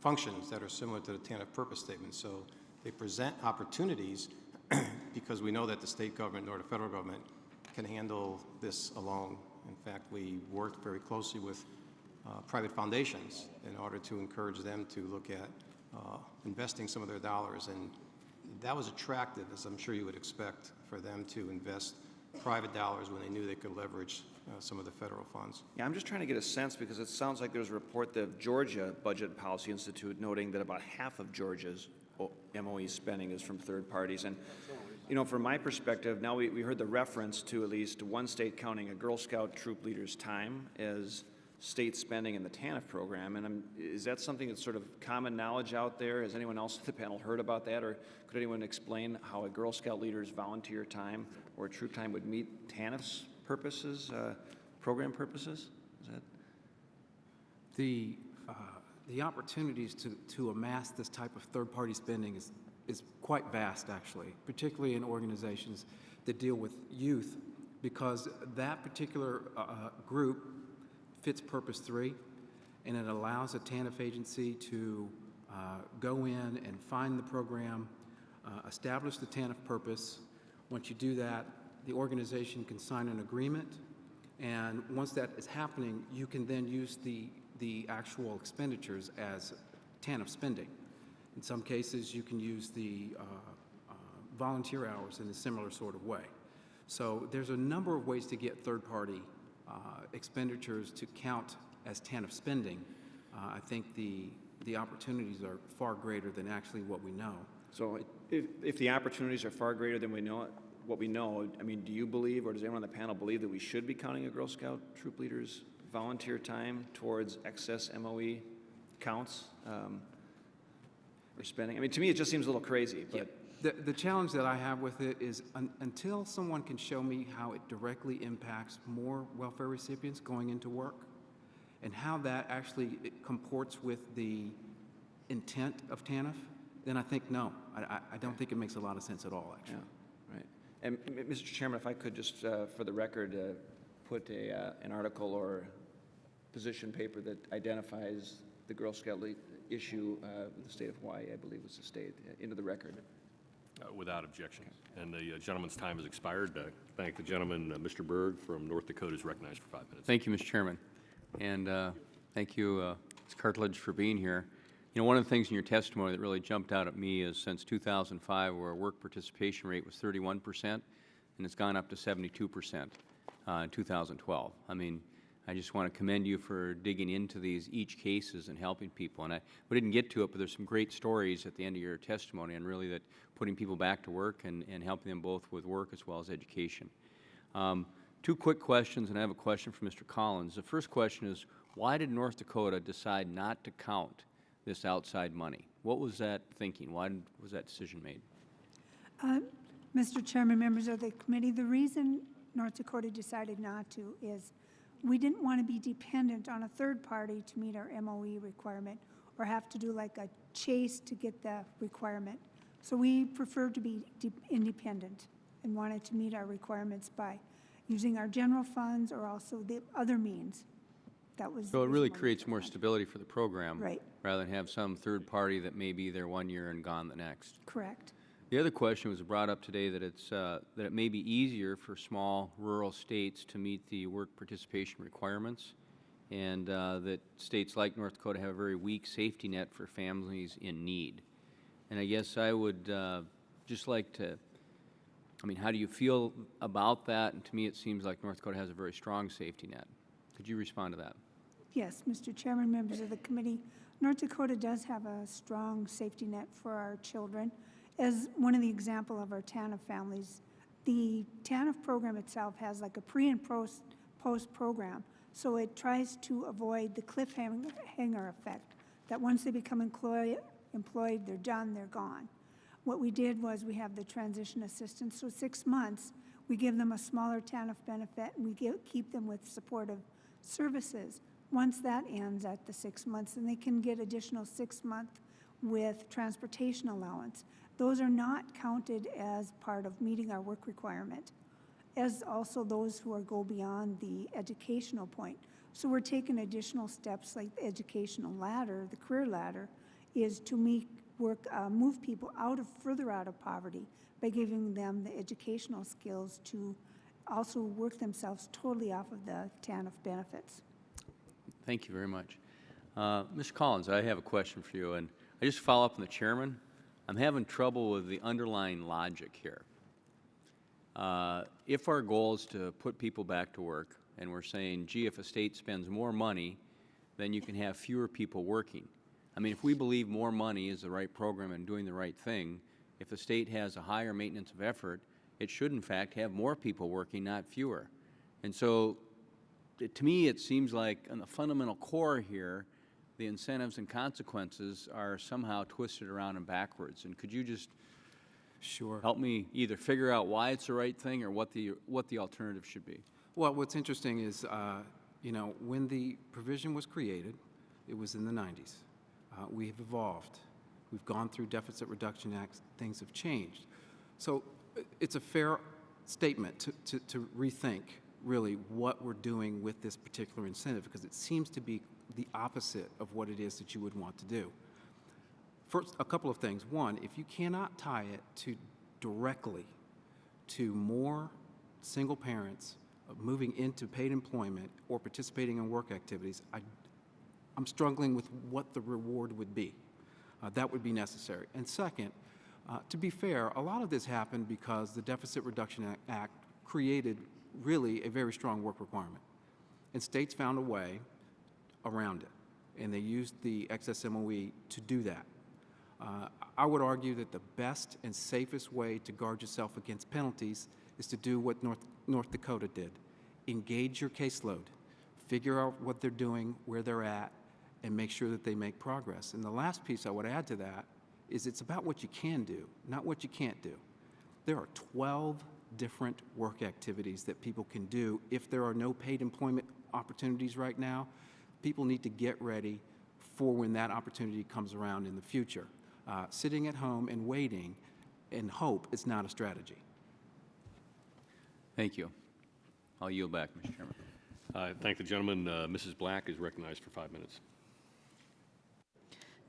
functions that are similar to the TANF purpose statement. So they present opportunities because we know that the state government nor the federal government can handle this alone. In fact, we worked very closely with private foundations in order to encourage them to look at investing some of their dollars. And that was attractive, as I'm sure you would expect, for them to invest private dollars when they knew they could leverage some of the federal funds. Yeah, I'm just trying to get a sense because it sounds like there's a report the Georgia Budget and Policy Institute noting that about half of Georgia's MOE spending is from third parties. And, from my perspective, now we heard the reference to at least one state counting a Girl Scout troop leader's time as state spending in the TANF program. And is that something that's sort of common knowledge out there? Has anyone else on the panel heard about that? Or could anyone explain how a Girl Scout leader's volunteer time or troop time would meet TANF's purposes, program purposes? Is that? The opportunities to amass this type of third-party spending is quite vast, actually, particularly in organizations that deal with youth, because that particular group fits Purpose 3, and it allows a TANF agency to go in and find the program, establish the TANF purpose. Once you do that, the organization can sign an agreement, and once that is happening, you can then use the actual expenditures as TANF spending. In some cases, you can use the volunteer hours in a similar sort of way. So there's a number of ways to get third-party expenditures to count as TANF spending. I think the opportunities are far greater than actually what we know. So if the opportunities are far greater than what we know, I mean, do you believe, or does anyone on the panel believe that we should be counting a Girl Scout troop leader's volunteer time towards excess MOE counts or spending? I mean, to me, it just seems a little crazy. But yeah. The challenge that I have with it is until someone can show me how it directly impacts more welfare recipients going into work and how that actually comports with the intent of TANF, then I think no. I don't think it makes a lot of sense at all, actually. Yeah, right. And Mr. Chairman, if I could just, for the record, put an article or position paper that identifies the Girl Scout issue, the state of Hawaii, I believe was the state, into the record. Without objection. And the gentleman's time has expired. Thank the gentleman, Mr. Berg from North Dakota, is recognized for 5 minutes. Thank you, Mr. Chairman. And thank you, Ms. Cartledge, for being here. One of the things in your testimony that really jumped out at me is since 2005, where our work participation rate was 31%, and it's gone up to 72% in 2012. I mean, I just want to commend you for digging into each cases and helping people. And we didn't get to it, but there's some great stories at the end of your testimony, and really that putting people back to work and helping them both with work as well as education. Two quick questions, and I have a question for Mr. Collins. The first question is, why did North Dakota decide not to count this outside money? What was that thinking? Why was that decision made? Mr. Chairman, members of the committee, the reason North Dakota decided not to is we didn't want to be dependent on a third party to meet our MOE requirement or have to do like a chase to get the requirement. So we preferred to be independent and wanted to meet our requirements by using our general funds or also the other means. That was so it really creates more stability for the program, right, rather than have some third party that may be there 1 year and gone the next. Correct. The other question was brought up today that that it may be easier for small rural states to meet the work participation requirements. and that states like North Dakota have a very weak safety net for families in need. And I guess I would just like to, I mean, how do you feel about that? And to me, it seems like North Dakota has a very strong safety net. Could you respond to that? Yes, Mr. Chairman, members of the committee, North Dakota does have a strong safety net for our children. As one of the example of our TANF families, the TANF program itself has like a pre and post program, so it tries to avoid the cliffhanger effect, that once they become employed, they're done, they're gone. What we did was we have the transition assistance, so 6 months, we give them a smaller TANF benefit, and we keep them with supportive services. Once that ends at the 6 months, then they can get additional 6 months with transportation allowance. Those are not counted as part of meeting our work requirement, as also those who go beyond the educational point. So we're taking additional steps like the educational ladder, the career ladder, is to move people further out of poverty by giving them the educational skills to also work themselves totally off of the TANF benefits. Thank you very much. Mr. Collins, I have a question for you, and I just follow up on the chairman. I'm having trouble with the underlying logic here. If our goal is to put people back to work, and we're saying, gee, if a state spends more money, then you can have fewer people working. I mean, if we believe more money is the right program and doing the right thing, if a state has a higher maintenance of effort, it should, in fact, have more people working, not fewer. And so, to me, it seems like on the fundamental core here, the incentives and consequences are somehow twisted around and backwards. And could you just help me either figure out why it's the right thing or what the alternative should be? Well, what's interesting is, you know, when the provision was created, it was in the 90s. We have evolved. We've gone through Deficit Reduction Act. Things have changed. So it's a fair statement to rethink really what we're doing with this particular incentive, because it seems to be the opposite of what it is that you would want to do. First, a couple of things. One, if you cannot tie it directly to more single parents moving into paid employment or participating in work activities, I'm struggling with what the reward would be. That would be necessary. And second, to be fair, a lot of this happened because the Deficit Reduction Act created really a very strong work requirement. And states found a way around it, and they used the excess MOE to do that. I would argue that the best and safest way to guard yourself against penalties is to do what North Dakota did. Engage your caseload. Figure out what they're doing, where they're at, and make sure that they make progress. And the last piece I would add to that is it's about what you can do, not what you can't do. There are 12 different work activities that people can do. If there are no paid employment opportunities right now, people need to get ready for when that opportunity comes around in the future. Sitting at home and waiting and hope is not a strategy. Thank you. I'll yield back, Mr. Chairman. I thank the gentleman. Mrs. Black is recognized for 5 minutes.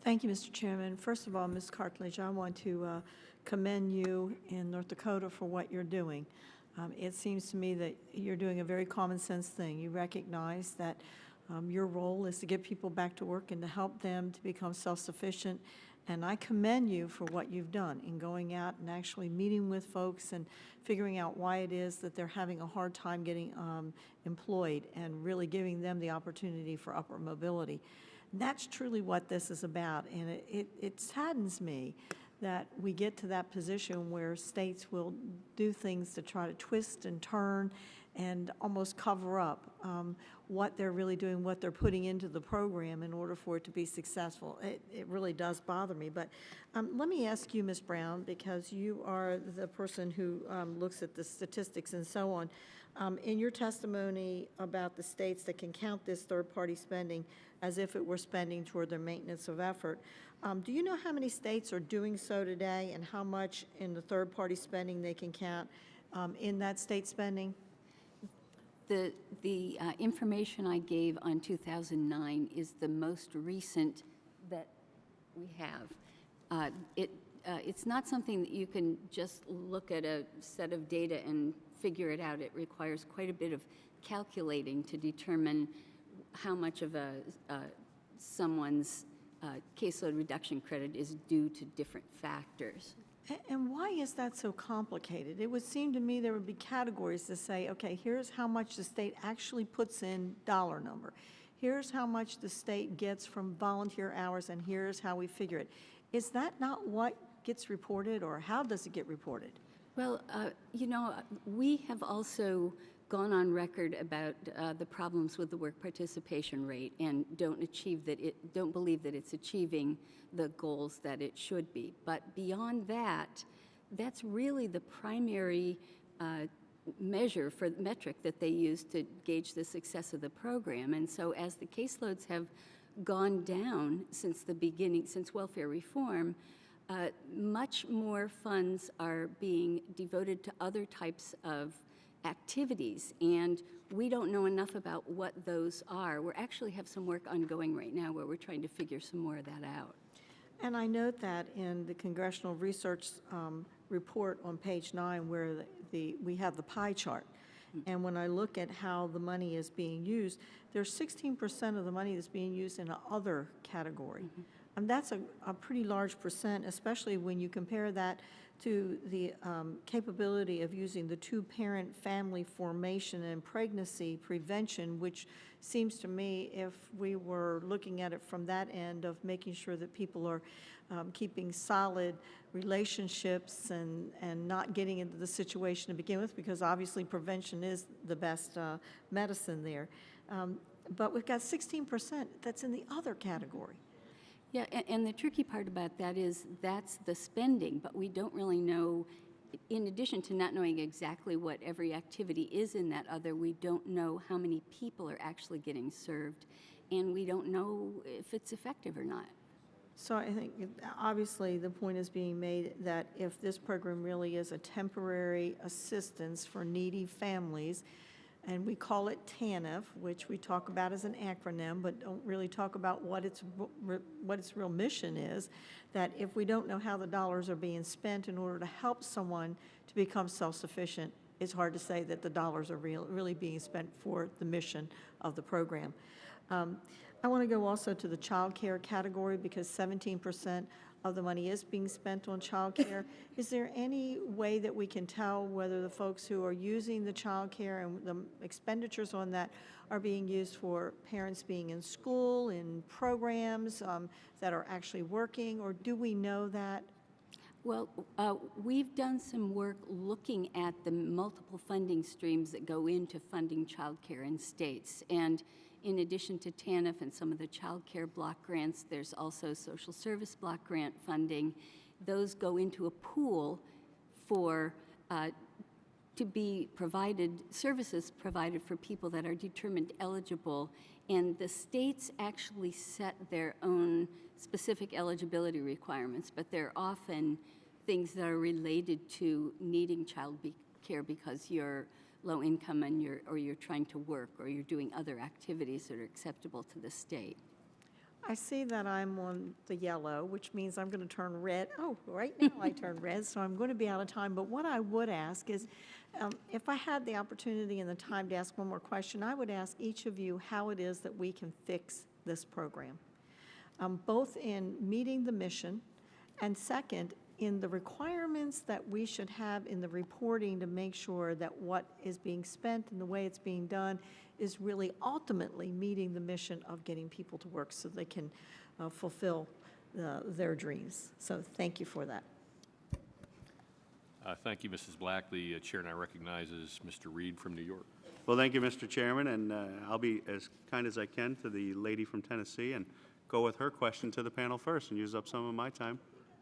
Thank you, Mr. Chairman. First of all, Ms. Cartledge, I want to commend you in North Dakota for what you're doing. It seems to me that you're doing a very common sense thing. You recognize that your role is to get people back to work and to help them to become self-sufficient. And I commend you for what you've done in going out and actually meeting with folks and figuring out why it is that they're having a hard time getting employed and really giving them the opportunity for upward mobility. That's truly what this is about, and it saddens me that we get to that position where states will do things to try to twist and turn and almost cover up what they're really doing, what they're putting into the program in order for it to be successful. It really does bother me. But let me ask you, Ms. Brown, because you are the person who looks at the statistics and so on. In your testimony about the states that can count this third-party spending as if it were spending toward their maintenance of effort, do you know how many states are doing so today and how much in the third-party spending they can count in that state spending? The information I gave on 2009 is the most recent that we have. It's not something that you can just look at a set of data and figure it out. It requires quite a bit of calculating to determine how much of someone's caseload reduction credit is due to different factors. And why is that so complicated? It would seem to me there would be categories to say, okay, here's how much the state actually puts in dollar number. Here's how much the state gets from volunteer hours, and here's how we figure it. Is that not what gets reported, or how does it get reported? Well, you know, we have also gone on record about the problems with the work participation rate and don't believe that it's achieving the goals that it should be. But beyond that, that's really the primary metric that they use to gauge the success of the program. And so as the caseloads have gone down since the beginning, since welfare reform, much more funds are being devoted to other types of activities, and we don't know enough about what those are. We actually have some work ongoing right now where we're trying to figure some more of that out. And I note that in the Congressional Research report on page 9 where we have the pie chart. And when I look at how the money is being used, there's 16% of the money that's being used in an other category. And that's a pretty large percent, especially when you compare that to the capability of using the two-parent family formation and pregnancy prevention, which seems to me, if we were looking at it from that end of making sure that people are keeping solid relationships and not getting into the situation to begin with, because obviously prevention is the best medicine there. But we've got 16% that's in the other category. Yeah, and the tricky part about that is that's the spending, but we don't really know, in addition to not knowing exactly what every activity is in that other, we don't know how many people are actually getting served, and we don't know if it's effective or not. So I think obviously the point is being made that if this program really is a temporary assistance for needy families, and we call it TANF, which we talk about as an acronym, but don't really talk about what its real mission is, that if we don't know how the dollars are being spent in order to help someone to become self-sufficient, it's hard to say that the dollars are really being spent for the mission of the program. I want to go also to the child care category because 17% of the money is being spent on child care. Is there any way that we can tell whether the folks who are using the child care and the expenditures on that are being used for parents being in school, in programs that are actually working, or do we know that? Well, we've done some work looking at the multiple funding streams that go into funding child care in states. And in addition to TANF and some of the child care block grants, there's also social service block grant funding. Those go into a pool for to be provided, services provided for people that are determined eligible. And the states actually set their own specific eligibility requirements, but they're often things that are related to needing child care because you're low income and you're trying to work or you're doing other activities that are acceptable to the state. I see that I'm on the yellow, which means I'm going to turn red. Oh, right now I turn red, so I'm going to be out of time. But what I would ask is, if I had the opportunity and the time to ask one more question, I would ask each of you how it is that we can fix this program, both in meeting the mission and second, in the requirements that we should have in the reporting to make sure that what is being spent and the way it's being done is really ultimately meeting the mission of getting people to work so they can fulfill their dreams. So thank you for that. Thank you, Mrs. Black. The chair now recognizes Mr. Reed from New York. Well, thank you, Mr. Chairman, and I'll be as kind as I can to the lady from Tennessee and go with her question to the panel first and use up some of my time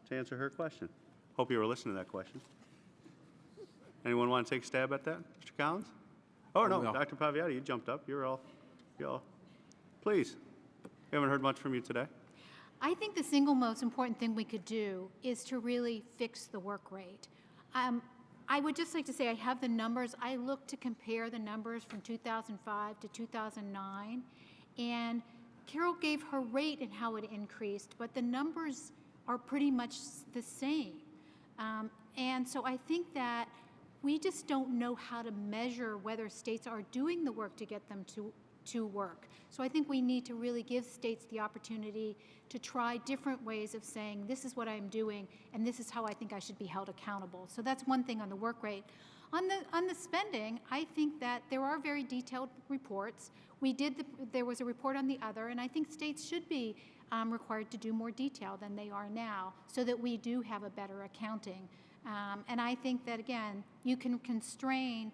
to answer her question. Hope you were listening to that question. Anyone want to take a stab at that? Mr. Collins? Oh, no, Dr. Paviotti, you jumped up. You're all, please. We haven't heard much from you today. I think the single most important thing we could do is to really fix the work rate. I would just like to say I have the numbers. I looked to compare the numbers from 2005 to 2009, and Carol gave her rate and how it increased, but the numbers are pretty much the same. And so I think that we just don't know how to measure whether states are doing the work to get them to to work. So I think we need to really give states the opportunity to try different ways of saying, this is what I'm doing, and this is how I think I should be held accountable. So that's one thing on the work rate. On the spending, I think that there are very detailed reports. There was a report on the other, and I think states should be required to do more detail than they are now so that we do have a better accounting. And I think that, again, you can constrain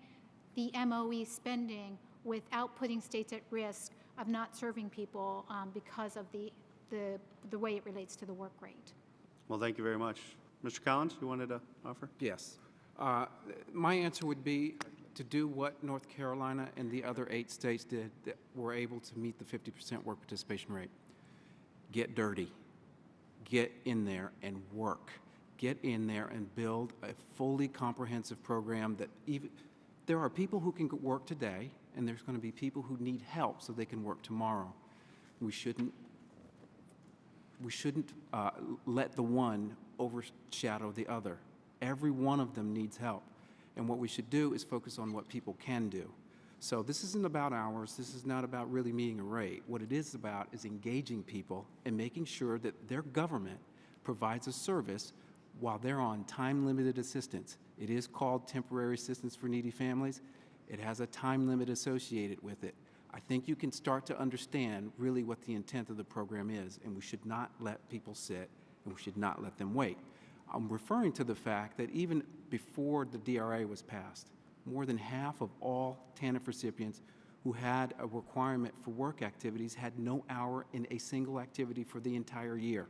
the MOE spending without putting states at risk of not serving people because of the way it relates to the work rate. Well, thank you very much. Mr. Collins, you wanted to offer? Yes. My answer would be to do what North Carolina and the other 8 states did that were able to meet the 50% work participation rate. Get dirty. Get in there and work. Get in there and build a fully comprehensive program that there are people who can work today, and there's going to be people who need help so they can work tomorrow. We shouldn't let the one overshadow the other. Every one of them needs help. And what we should do is focus on what people can do. So this isn't about hours. This is not about really meeting a rate. What it is about is engaging people and making sure that their government provides a service while they're on time-limited assistance. It is called temporary assistance for needy families. It has a time limit associated with it. I think you can start to understand really what the intent of the program is, and we should not let people sit, and we should not let them wait. I'm referring to the fact that even before the DRA was passed, more than half of all TANF recipients who had a requirement for work activities had no hour in a single activity for the entire year.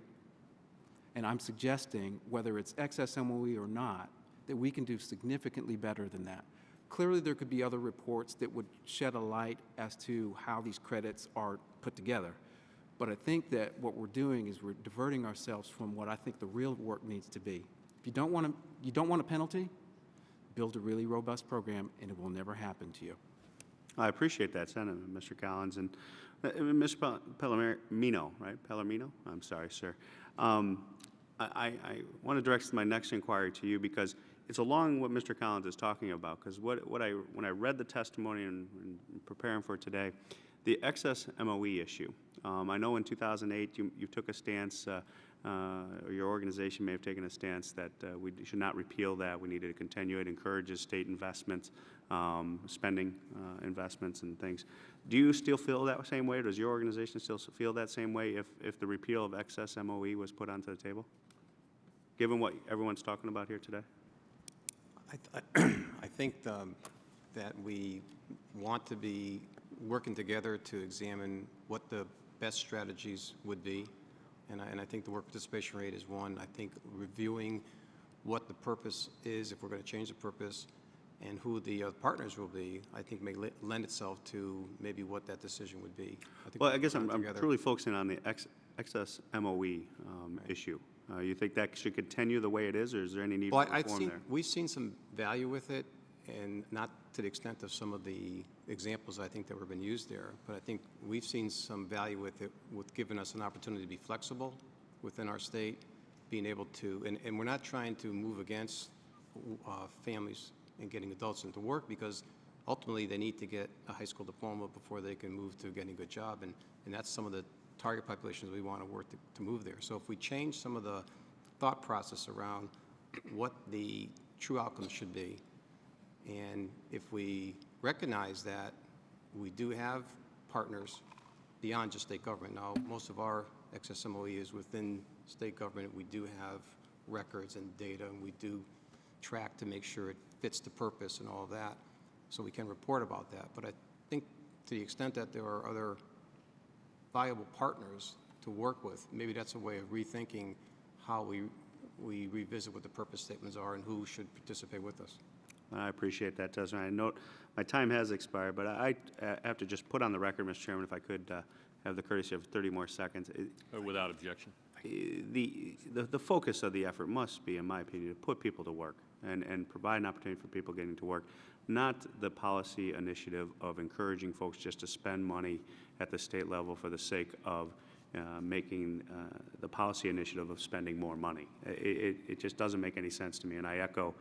And I'm suggesting, whether it's excess MOE or not, that we can do significantly better than that. Clearly, there could be other reports that would shed a light as to how these credits are put together. But I think that what we're doing is we're diverting ourselves from what I think the real work needs to be. If you don't want a penalty, build a really robust program, and it will never happen to you. I appreciate that sentiment, Mr. Collins. And Mr. Pellermino, right? Pellermino? I'm sorry, sir. I want to direct my next inquiry to you because it's along what Mr. Collins is talking about. Because when I read the testimony and preparing for today, the excess MOE issue. I know in 2008 you took a stance, or your organization may have taken a stance that we should not repeal that. We needed to continue. It encourages state investments, spending investments and things. Do you still feel that same way? Or does your organization still feel that same way if the repeal of excess MOE was put onto the table, given what everyone's talking about here today? I think that we want to be working together to examine what the best strategies would be, and I think the work participation rate is one. I think reviewing what the purpose is, if we're going to change the purpose, and who the partners will be, I think may lend itself to maybe what that decision would be. I guess I'm truly focusing on the excess MOE issue. You think that should continue the way it is, or is there any need for reform there? We've seen some value with it, and not to the extent of some of the examples I think that were been used there, but I think we've seen some value with it, with giving us an opportunity to be flexible within our state, being able to, and we're not trying to move against families and getting adults into work, because ultimately they need to get a high school diploma before they can move to getting a good job, and that's some of the target populations we want to work to move there. So if we change some of the thought process around what the true outcome should be, and if we recognize that we do have partners beyond just state government. Now, most of our excess MOE is within state government. We do have records and data, and we do track to make sure it fits the purpose and all of that, so we can report about that. But I think to the extent that there are other viable partners to work with, maybe that's a way of rethinking how we revisit what the purpose statements are and who should participate with us. I appreciate that, Tesman. I note my time has expired, but I have to just put on the record, Mr. Chairman, if I could have the courtesy of 30 more seconds. Without objection. The focus of the effort must be, in my opinion, to put people to work and provide an opportunity for people getting to work, not the policy initiative of encouraging folks just to spend money at the state level for the sake of making the policy initiative of spending more money. It just doesn't make any sense to me, and I echo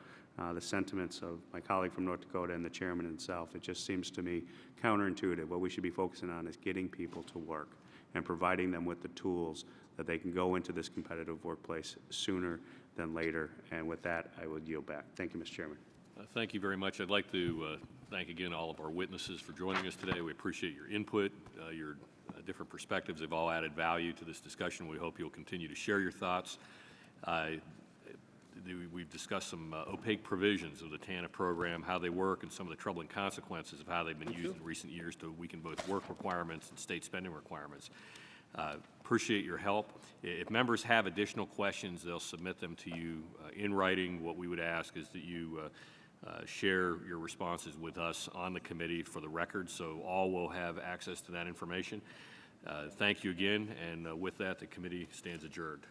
the sentiments of my colleague from North Dakota and the chairman himself. It just seems to me counterintuitive. What we should be focusing on is getting people to work and providing them with the tools that they can go into this competitive workplace sooner than later. And with that, I will yield back. Thank you, Mr. Chairman. Thank you very much. I'd like to thank again all of our witnesses for joining us today. We appreciate your input, your different perspectives have all added value to this discussion. We hope you'll continue to share your thoughts. We've discussed some opaque provisions of the TANF program, how they work, and some of the troubling consequences of how they've been used in recent years to weaken both work requirements and state spending requirements. Appreciate your help. If members have additional questions, they'll submit them to you in writing. What we would ask is that you share your responses with us on the committee for the record, so all will have access to that information. Thank you again, and with that, the committee stands adjourned.